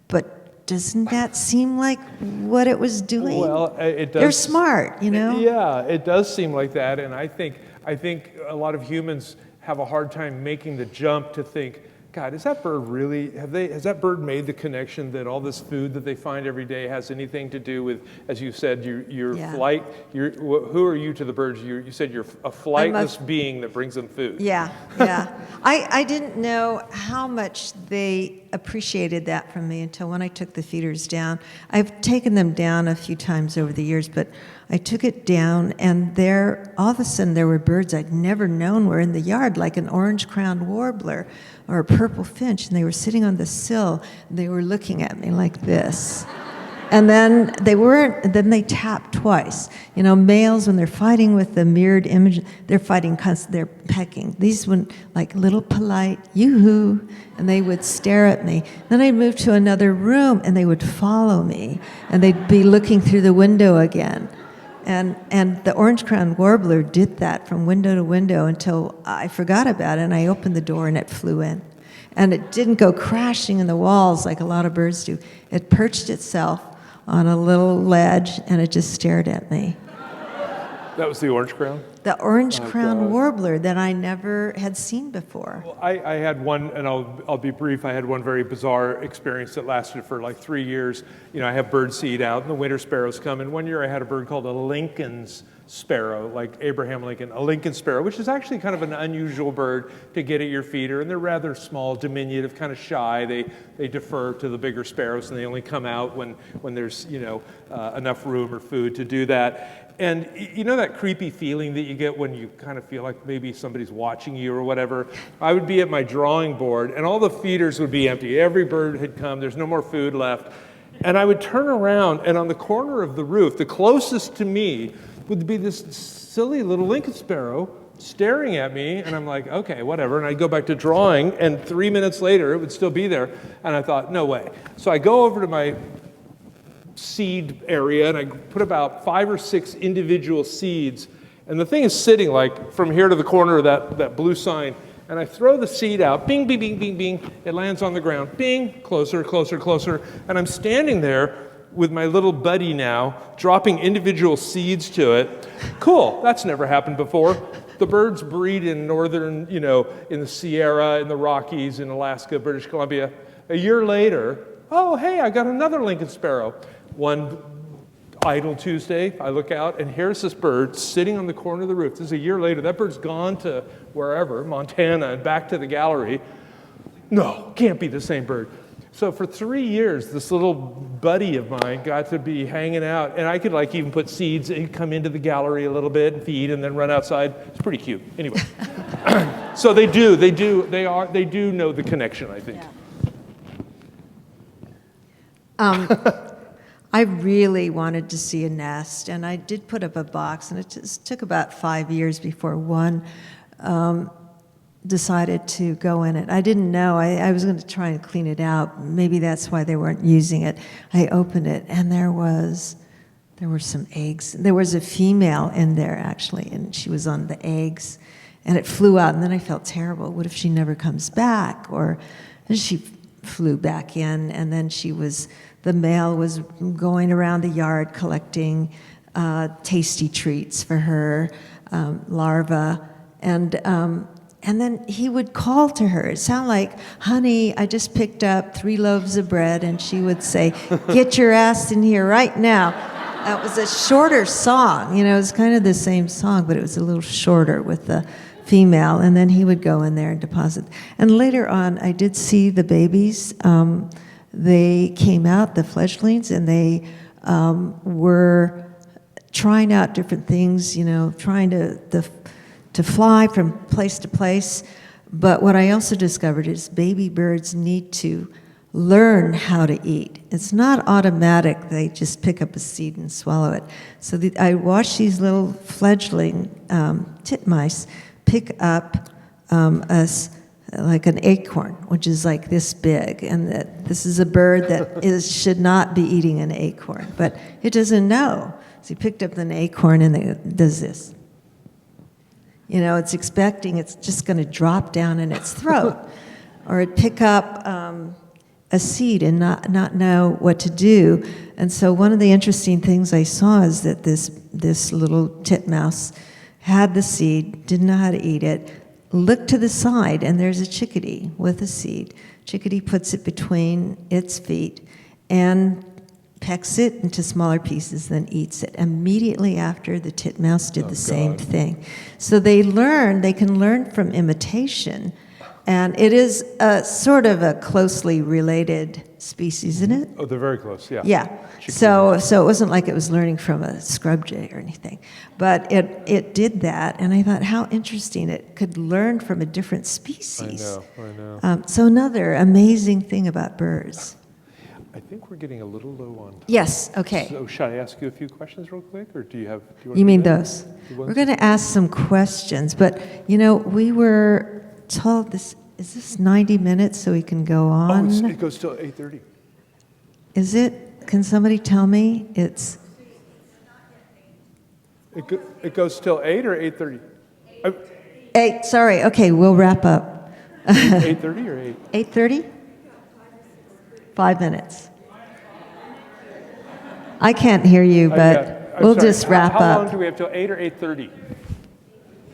Speaker 2: but doesn't that seem like what it was doing?
Speaker 3: Well, it does.
Speaker 2: They're smart, you know?
Speaker 3: Yeah, it does seem like that, and I think a lot of humans have a hard time making the jump to think, God, is that bird really, has that bird made the connection that all this food that they find every day has anything to do with, as you said, your flight? Who are you to the birds? You said you're a flightless being that brings them food.
Speaker 2: Yeah, yeah. I didn't know how much they appreciated that from me until when I took the feeders down. I've taken them down a few times over the years, but I took it down, and there, all of a sudden, there were birds I'd never known were in the yard, like an orange-crowned warbler or a purple finch, and they were sitting on the sill, and they were looking at me like this. And then they tapped twice. You know, males, when they're fighting with the mirrored image, they're fighting, they're pecking. These went like little polite, yoo-hoo, and they would stare at me. Then I'd move to another room, and they would follow me, and they'd be looking through the window again. And the orange-crowned warbler did that from window to window until I forgot about it, and I opened the door and it flew in. And it didn't go crashing in the walls like a lot of birds do. It perched itself on a little ledge, and it just stared at me.
Speaker 3: That was the orange crown?
Speaker 2: The orange-crowned warbler that I never had seen before.
Speaker 3: Well, I had one, and I'll be brief. I had one very bizarre experience that lasted for like 3 years. You know, I have bird seed out, and the winter sparrows come. And one year I had a bird called a Lincoln's sparrow, like Abraham Lincoln, a Lincoln sparrow, which is actually kind of an unusual bird to get at your feeder. And they're rather small, diminutive, kind of shy. They defer to the bigger sparrows, and they only come out when there's, you know, enough room or food to do that. And you know that creepy feeling that you get when you kind of feel like maybe somebody's watching you or whatever? I would be at my drawing board, and all the feeders would be empty. Every bird had come. There's no more food left. And I would turn around, and on the corner of the roof, the closest to me, would be this silly little Lincoln sparrow staring at me, and I'm like, okay, whatever. And I'd go back to drawing, and 3 minutes later, it would still be there. And I thought, no way. So I go over to my seed area, and I put about 5 or 6 individual seeds, and the thing is sitting like from here to the corner of that blue sign, and I throw the seed out, bing, bing, bing, bing, bing, it lands on the ground, bing, closer, closer, closer, and I'm standing there with my little buddy now, dropping individual seeds to it. Cool, that's never happened before. The birds breed in northern, you know, in the Sierra, in the Rockies, in Alaska, British Columbia. A year later, oh, hey, I got another Lincoln sparrow. One idle Tuesday, I look out, and here's this bird sitting on the corner of the roof. This is a year later. That bird's gone to wherever, Montana, and back to the gallery. No, can't be the same bird. So for 3 years, this little buddy of mine got to be hanging out, and I could like even put seeds and come into the gallery a little bit and feed, and then run outside. It's pretty cute. Anyway, so they do know the connection, I think.
Speaker 2: Yeah. I really wanted to see a nest, and I did put up a box, and it just took about 5 years before one decided to go in it. I didn't know. I was going to try and clean it out. Maybe that's why they weren't using it. I opened it, and there were some eggs. There was a female in there, actually, and she was on the eggs, and it flew out, and then I felt terrible. What if she never comes back? And she flew back in, and then the male was going around the yard collecting tasty treats for her larva, and then he would call to her. It sounded like, honey, I just picked up 3 loaves of bread, and she would say, get your ass in here right now. It was a shorter song, you know, it was kind of the same song, but it was a little shorter with the female, and then he would go in there and deposit. And later on, I did see the babies. They came out, the fledglings, and they were trying out different things, trying to fly from place to place. But what I also discovered is baby birds need to learn how to eat. It's not automatic. They just pick up a seed and swallow it. So I watched these little fledgling titmice pick up like an acorn, which is like this big, and that this is a bird that should not be eating an acorn, but it doesn't know. So he picked up an acorn and it does this. It's expecting it's just going to drop down in its throat, or it pick up a seed and not know what to do. And so one of the interesting things I saw is that this little titmouse had the seed, didn't know how to eat it, looked to the side, and there's a chickadee with a seed. Chickadee puts it between its feet and pecks it into smaller pieces, then eats it. Immediately after, the titmouse did the same thing. So they can learn from imitation, and it is sort of a closely related species, isn't it?
Speaker 3: Oh, they're very close, yeah.
Speaker 2: Yeah. So it wasn't like it was learning from a scrub jay or anything, but it did that, and I thought how interesting it could learn from a different species.
Speaker 3: I know.
Speaker 2: So another amazing thing about birds.
Speaker 3: I think we're getting a little low on time.
Speaker 2: Yes. Okay.
Speaker 3: So should I ask you a few questions real quick, or do you want
Speaker 2: You mean
Speaker 3: to do that?
Speaker 2: those? We're going to ask some questions, but we were told is this 90 minutes so we can go on?
Speaker 3: Oh, it goes till 8:30.
Speaker 2: Is it? Can somebody tell me? It
Speaker 3: goes till 8 or 8:30?
Speaker 2: 8. Sorry. Okay, we'll wrap up.
Speaker 3: 8:30 or 8?
Speaker 2: 8:30? 5 minutes. I can't hear you, but we'll
Speaker 3: sorry.
Speaker 2: just wrap
Speaker 3: How
Speaker 2: up.
Speaker 3: long do we have till 8 or 8:30?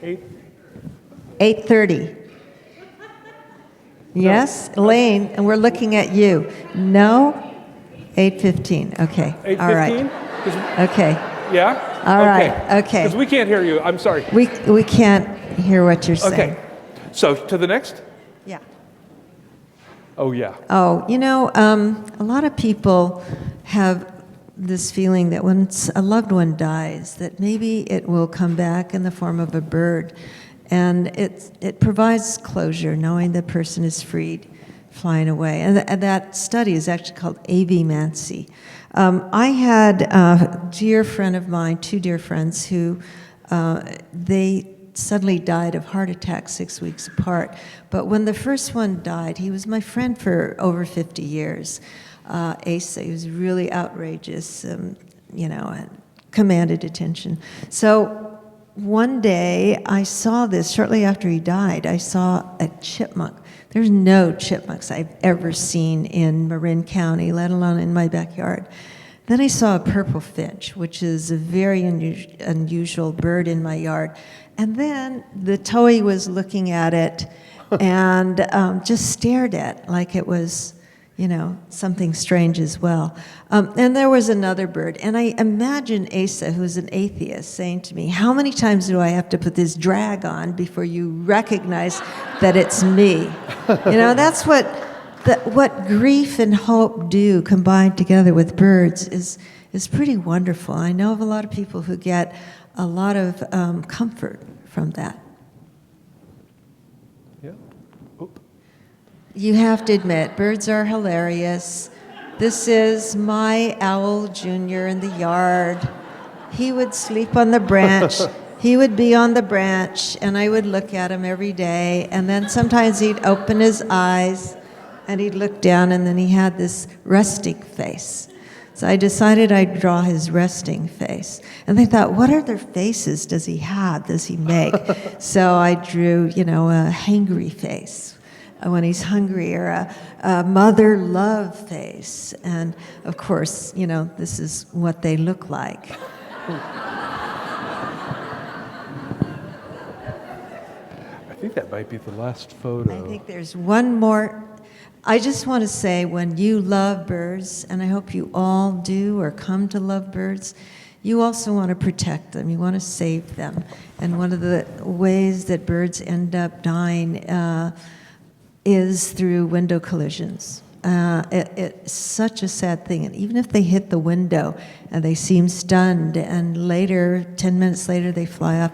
Speaker 3: 8?
Speaker 2: 8:30. Yes, Elaine, and we're looking at you. No? 8:15. Okay.
Speaker 3: 8:15?
Speaker 2: All right. Okay.
Speaker 3: Yeah?
Speaker 2: All right. Okay.
Speaker 3: Because we can't hear you. I'm sorry.
Speaker 2: We can't hear what you're saying.
Speaker 3: Okay. So to the next?
Speaker 2: Yeah.
Speaker 3: Oh, yeah.
Speaker 2: Oh, a lot of people have this feeling that when a loved one dies, that maybe it will come back in the form of a bird. And it provides closure, knowing the person is freed, flying away. And that study is actually called avimancy. I had a dear friend of mine, 2 dear friends, who they suddenly died of heart attack 6 weeks apart. But when the first one died, he was my friend for over 50 years. Asa, he was really outrageous, and commanded attention. So one day, I saw this, shortly after he died, I saw a chipmunk. There's no chipmunks I've ever seen in Marin County, let alone in my backyard. Then I saw a purple finch, which is a very unusual bird in my yard. And then the towhee was looking at it and just stared at it like it was, something strange as well. And there was another bird. And I imagine Asa, who's an atheist, saying to me, how many times do I have to put this drag on before you recognize that it's me? That's what grief and hope do combined together with birds is pretty wonderful. I know of a lot of people who get a lot of comfort from that.
Speaker 3: Yeah. Oop.
Speaker 2: You have to admit, birds are hilarious. This is my owl junior in the yard. He would sleep on the branch. He would be on the branch, and I would look at him every day. And then sometimes he'd open his eyes, and he'd look down, and then he had this resting face. So I decided I'd draw his resting face. And they thought, what other faces does he make? So I drew, a hangry face when he's hungry, or a mother love face. And of course, this is what they look like.
Speaker 3: I think that might be the last photo.
Speaker 2: I think there's one more. I just want to say, when you love birds, and I hope you all do or come to love birds, you also want to protect them. You want to save them. And one of the ways that birds end up dying is through window collisions. It's such a sad thing. And even if they hit the window and they seem stunned, and later, 10 minutes later, they fly off,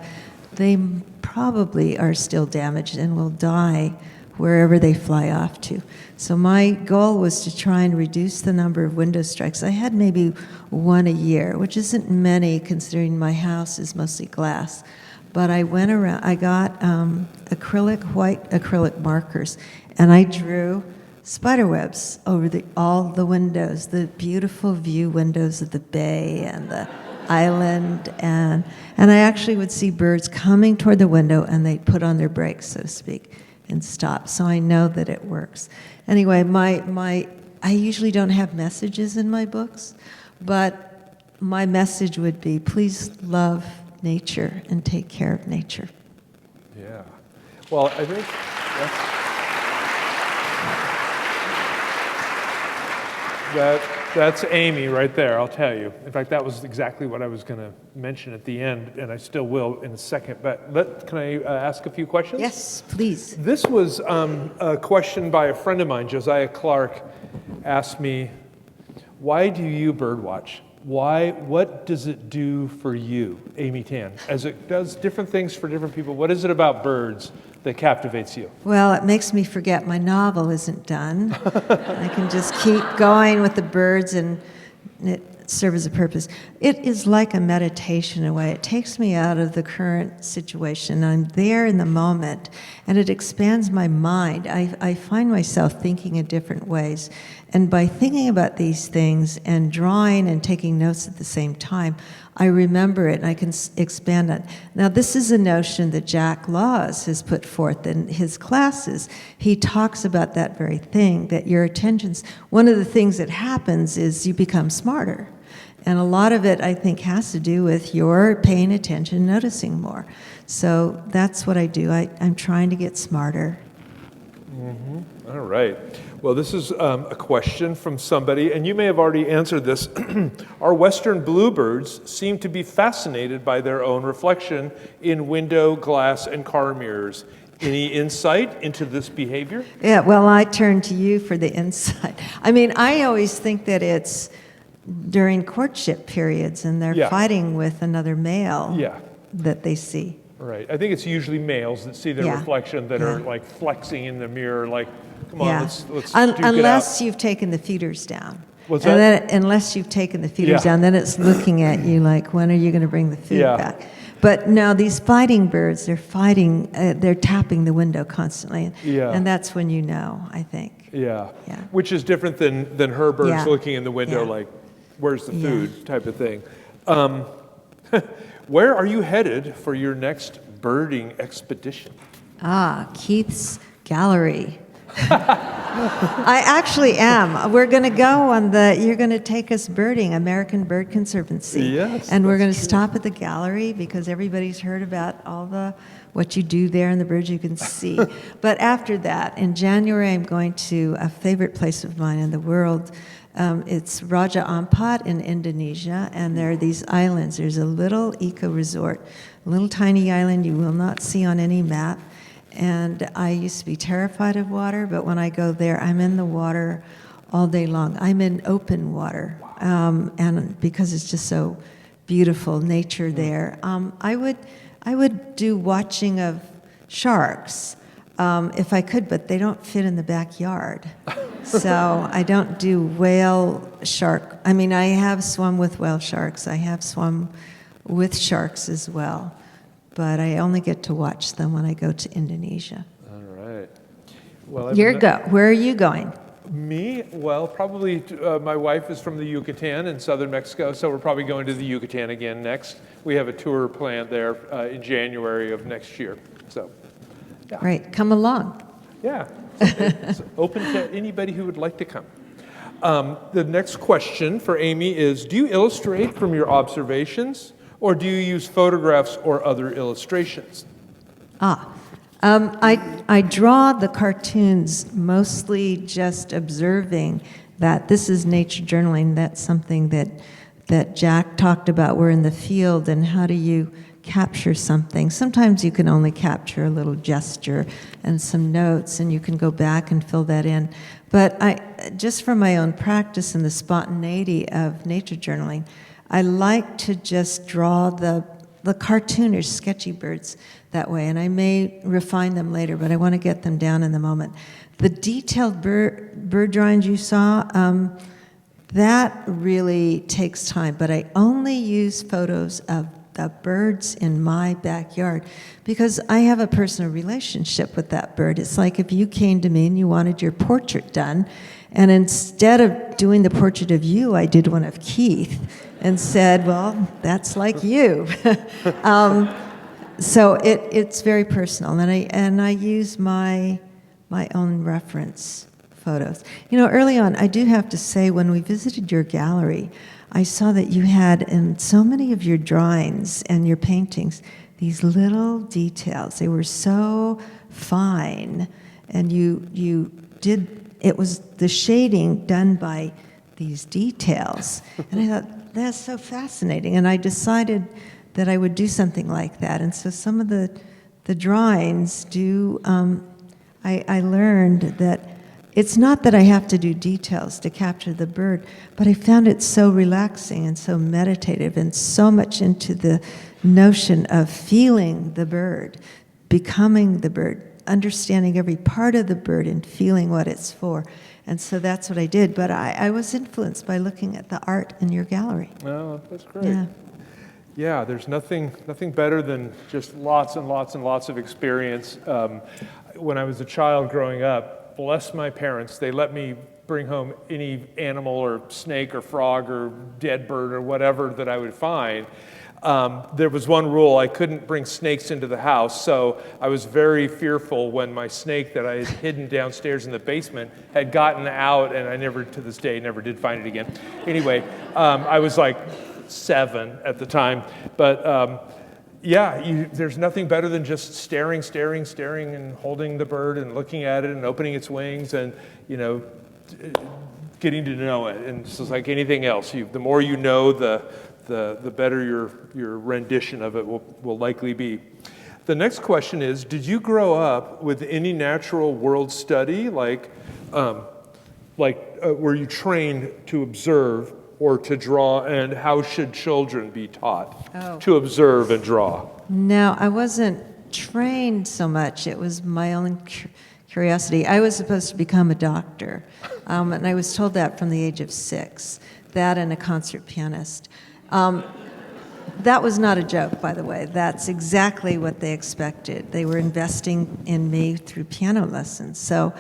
Speaker 2: they probably are still damaged and will die wherever they fly off to. So my goal was to try and reduce the number of window strikes. I had maybe one a year, which isn't many considering my house is mostly glass. But I went around, I got white acrylic markers, and I drew spider webs over all the windows, the beautiful view windows of the bay and the island, and I actually would see birds coming toward the window, and they'd put on their brakes, so to speak, and stop. So I know that it works. Anyway, I usually don't have messages in my books, but my message would be, please love nature and take care of nature.
Speaker 3: Yeah. Well, I think that's Amy right there, I'll tell you. In fact, that was exactly what I was going to mention at the end, and I still will in a second. But can I ask a few questions?
Speaker 2: Yes, please.
Speaker 3: This was a question by a friend of mine, Josiah Clark, asked me, why do you birdwatch? What does it do for you, Amy Tan? As it does different things for different people, what is it about birds that captivates you?
Speaker 2: Well, it makes me forget my novel isn't done. I can just keep going with the birds, and it serves a purpose. It is like a meditation in a way. It takes me out of the current situation. I'm there in the moment, and it expands my mind. I find myself thinking in different ways. And by thinking about these things and drawing and taking notes at the same time, I remember it and I can expand on it. Now, this is a notion that Jack Laws has put forth in his classes. He talks about that very thing, that your attention's, one of the things that happens is you become smarter. And a lot of it, I think, has to do with your paying attention, noticing more. So that's what I do. I'm trying to get smarter.
Speaker 3: Mm-hmm. All right. Well, this is a question from somebody, and you may have already answered this. Our western bluebirds seem to be fascinated by their own reflection in window, glass, and car mirrors. Any insight into this behavior?
Speaker 2: Yeah, well, I turn to you for the insight. I mean, I always think that it's during courtship periods, and they're fighting with another male that they see.
Speaker 3: Right. I think it's usually males that see their reflection that are like flexing in the mirror, like, come on, let's duke it out.
Speaker 2: Unless you've taken the feeders down.
Speaker 3: What's
Speaker 2: and
Speaker 3: that?
Speaker 2: Then, unless you've taken the feeders down, then it's looking at you like, when are you going to bring the food back? But no, these fighting birds, they're fighting, they're tapping the window constantly. And that's when you know, I think.
Speaker 3: Yeah. Which is different than her birds looking in the window like, where's the food type of thing. Where are you headed for your next birding expedition?
Speaker 2: Keith's gallery. I actually am. We're going to go on you're going to take us birding, American Bird Conservancy.
Speaker 3: Yes,
Speaker 2: and we're going to stop at the gallery because everybody's heard about what you do there and the birds you can see. But after that, in January, I'm going to a favorite place of mine in the world. It's Raja Ampat in Indonesia, and there are these islands. There's a little eco-resort, a little tiny island you will not see on any map. And I used to be terrified of water, but when I go there, I'm in the water all day long. I'm in open water, and because it's just so beautiful nature there. I would do watching of sharks if I could, but they don't fit in the backyard. So I don't do whale shark. I mean, I have swum with whale sharks. I have swum with sharks as well. But I only get to watch them when I go to Indonesia.
Speaker 3: All right. Well,
Speaker 2: Where are you going?
Speaker 3: Me? Well, probably my wife is from the Yucatan in southern Mexico, so we're probably going to the Yucatan again next. We have a tour planned there in January of next year. So,
Speaker 2: Great. Come along.
Speaker 3: Yeah. It's open to anybody who would like to come. The next question for Amy is, do you illustrate from your observations, or do you use photographs or other illustrations?
Speaker 2: I draw the cartoons mostly just observing that this is nature journaling. That's something that Jack talked about. We're in the field, and how do you capture something? Sometimes you can only capture a little gesture and some notes, and you can go back and fill that in. But just from my own practice and the spontaneity of nature journaling, I like to just draw the cartoonish, sketchy birds that way, and I may refine them later, but I want to get them down in the moment. The detailed bird drawings you saw, that really takes time, but I only use photos of the birds in my backyard because I have a personal relationship with that bird. It's like if you came to me and you wanted your portrait done, and instead of doing the portrait of you, I did one of Keith and said, well, that's like you. So it's very personal, and I use my own reference photos. You know, early on, I do have to say, when we visited your gallery, I saw that you had in so many of your drawings and your paintings these little details. They were so fine, and you did, it was the shading done by these details. And I thought, that's so fascinating. And I decided that I would do something like that. And so some of the drawings do, I learned that it's not that I have to do details to capture the bird, but I found it so relaxing and so meditative and so much into the notion of feeling the bird, becoming the bird, understanding every part of the bird and feeling what it's for. And so that's what I did. But I was influenced by looking at the art in your gallery.
Speaker 3: Oh, that's great.
Speaker 2: Yeah.
Speaker 3: Yeah, there's nothing better than just lots and lots and lots of experience. When I was a child growing up, bless my parents, they let me bring home any animal or snake or frog or dead bird or whatever that I would find. There was one rule: I couldn't bring snakes into the house, so I was very fearful when my snake that I had hidden downstairs in the basement had gotten out, and I never, to this day, never did find it again. Anyway, I was like 7 at the time, but yeah, there's nothing better than just staring and holding the bird and looking at it and opening its wings and, you know, getting to know it. And it's just like anything else. The more you know, the better your rendition of it will likely be. The next question is, did you grow up with any natural world study, like were you trained to observe or to draw, and how should children be taught to observe and draw?
Speaker 2: No, I wasn't trained so much. It was my own curiosity. I was supposed to become a doctor, and I was told that from the age of 6, that and a concert pianist. That was not a joke, by the way. That's exactly what they expected. They were investing in me through piano lessons. So,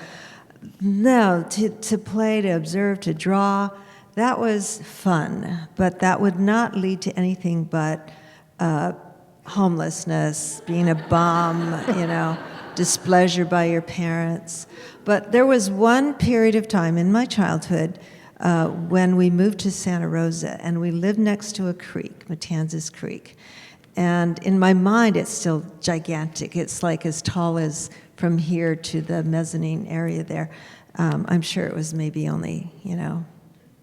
Speaker 2: no, to play, to observe, to draw, that was fun, but that would not lead to anything but homelessness, being a bum, you know, displeasure by your parents. But there was one period of time in my childhood when we moved to Santa Rosa, and we lived next to a creek, Matanzas Creek. And in my mind, it's still gigantic. It's like as tall as from here to the mezzanine area there. I'm sure it was maybe only, you know,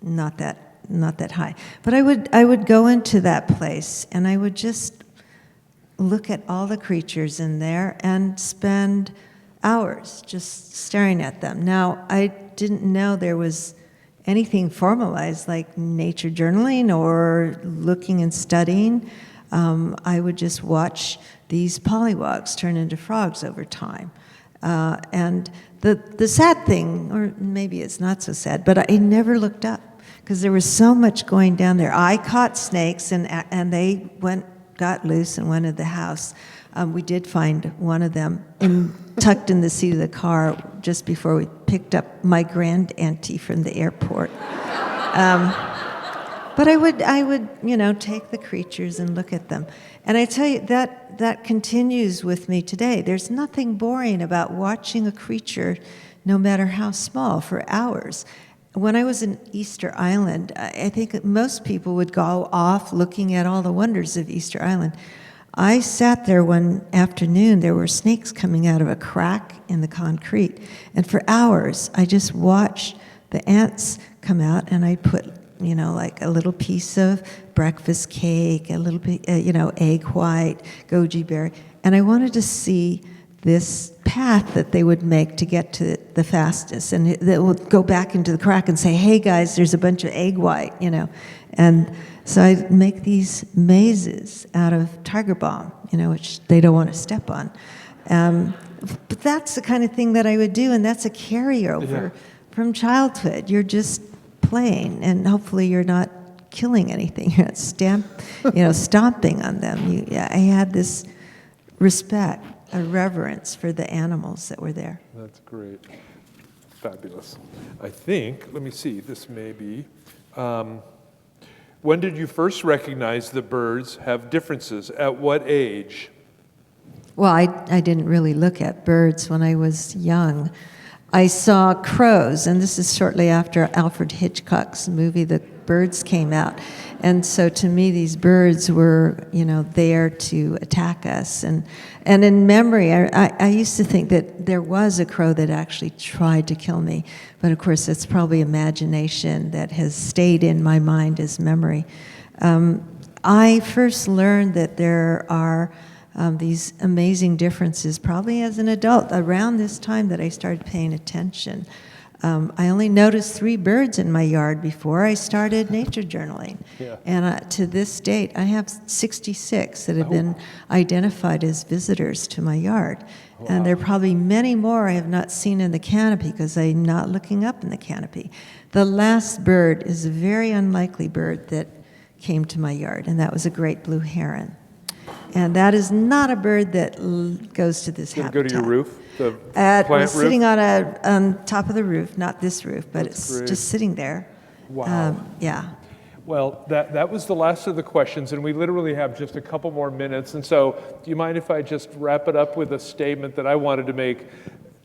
Speaker 2: not that high. But I would go into that place, and I would just look at all the creatures in there and spend hours just staring at them. Now, I didn't know there was anything formalized like nature journaling or looking and studying. I would just watch these pollywogs turn into frogs over time. And the sad thing, or maybe it's not so sad, but I never looked up because there was so much going down there. I caught snakes, and they got loose and went into the house. We did find one of them tucked in the seat of the car just before we picked up my grand auntie from the airport. But I would, you know, take the creatures and look at them. And I tell you, that continues with me today. There's nothing boring about watching a creature, no matter how small, for hours. When I was in Easter Island, I think most people would go off looking at all the wonders of Easter Island. I sat there one afternoon. There were snakes coming out of a crack in the concrete. And for hours, I just watched the ants come out, and I put, you know, like a little piece of breakfast cake, a little bit, you know, egg white, goji berry. And I wanted to see this path that they would make to get to the fastest. And they would go back into the crack and say, hey guys, there's a bunch of egg white, And so I'd make these mazes out of tiger balm, which they don't want to step on. But that's the kind of thing that I would do, and that's a carryover from childhood. You're just playing, and hopefully you're not killing anything. You're not stomping on them. I had this respect, a reverence for the animals that were there.
Speaker 3: That's great. Fabulous. I think, let me see, this may be, when did you first recognize that birds have differences? At what age?
Speaker 2: Well, I didn't really look at birds when I was young. I saw crows, and this is shortly after Alfred Hitchcock's movie, The Birds, came out. And so to me, these birds were, there to attack us. And in memory, I used to think that there was a crow that actually tried to kill me. But of course, that's probably imagination that has stayed in my mind as memory. I first learned that there are these amazing differences probably as an adult, around this time that I started paying attention. I only noticed 3 birds in my yard before I started nature journaling.
Speaker 3: Yeah.
Speaker 2: And to this date, I have 66 that have been identified as visitors to my yard. Wow. And there are probably many more I have not seen in the canopy because I'm not looking up in the canopy. The last bird is a very unlikely bird that came to my yard, and that was a great blue heron. And that is not a bird that goes to this habitat.
Speaker 3: Did it go to your roof? The
Speaker 2: It
Speaker 3: plant
Speaker 2: was
Speaker 3: roof?
Speaker 2: sitting on top of the roof, not this roof, but
Speaker 3: That's
Speaker 2: it's
Speaker 3: great.
Speaker 2: just sitting there.
Speaker 3: Wow.
Speaker 2: Yeah.
Speaker 3: Well, that was the last of the questions, and we literally have just a couple more minutes. And so, do you mind if I just wrap it up with a statement that I wanted to make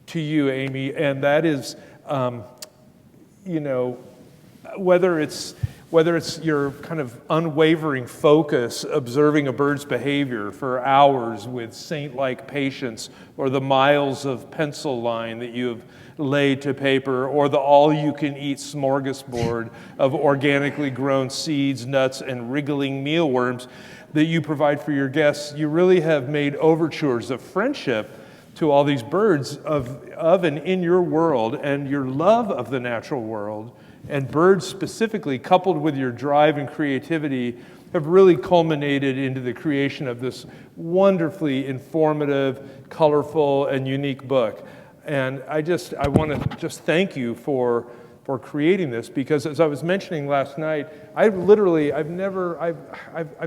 Speaker 3: to you, Amy? And that is, whether it's your kind of unwavering focus observing a bird's behavior for hours with saint-like patience, or the miles of pencil line that you have laid to paper, or the all-you-can-eat smorgasbord of organically grown seeds, nuts, and wriggling mealworms that you provide for your guests, you really have made overtures of friendship to all these birds of and in your world, and your love of the natural world. And birds specifically, coupled with your drive and creativity, have really culminated into the creation of this wonderfully informative, colorful, and unique book. And I want to just thank you for creating this, because as I was mentioning last night, I've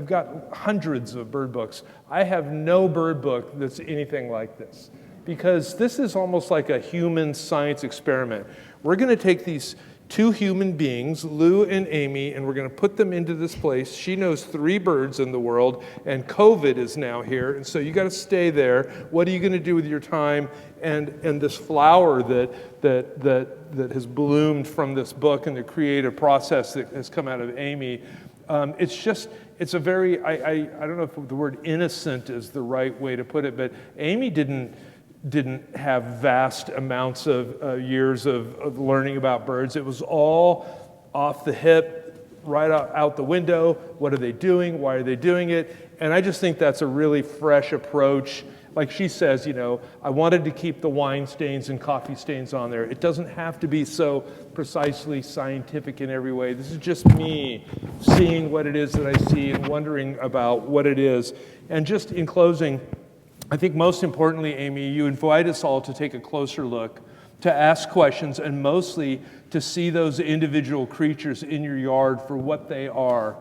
Speaker 3: got hundreds of bird books. I have no bird book that's anything like this, because this is almost like a human science experiment. We're going to take these 2 human beings, Lou and Amy, and we're going to put them into this place. She knows 3 birds in the world, and COVID is now here, and so you got to stay there. What are you going to do with your time? And this flower that has bloomed from this book and the creative process that has come out of Amy, it's a very, I don't know if the word innocent is the right way to put it, but Amy didn't have vast amounts of years of learning about birds. It was all off the hip, right out the window. What are they doing? Why are they doing it? And I just think that's a really fresh approach. Like she says, I wanted to keep the wine stains and coffee stains on there. It doesn't have to be so precisely scientific in every way. This is just me seeing what it is that I see and wondering about what it is. And just in closing, I think most importantly, Amy, you invite us all to take a closer look, to ask questions, and mostly to see those individual creatures in your yard for what they are.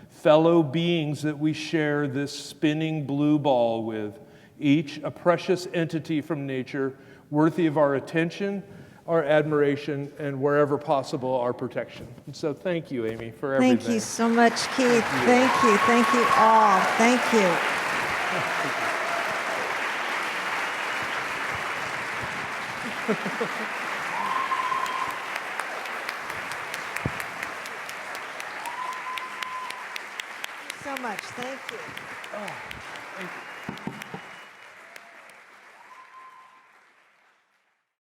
Speaker 3: Fellow beings that we share this spinning blue ball with, each a precious entity from nature, worthy of our attention, our admiration, and wherever possible, our protection. And so thank you, Amy, for everything.
Speaker 2: Thank you so much, Keith. Thank you. Thank you all. Thank you. So much. Thank you.
Speaker 3: Oh, thank you.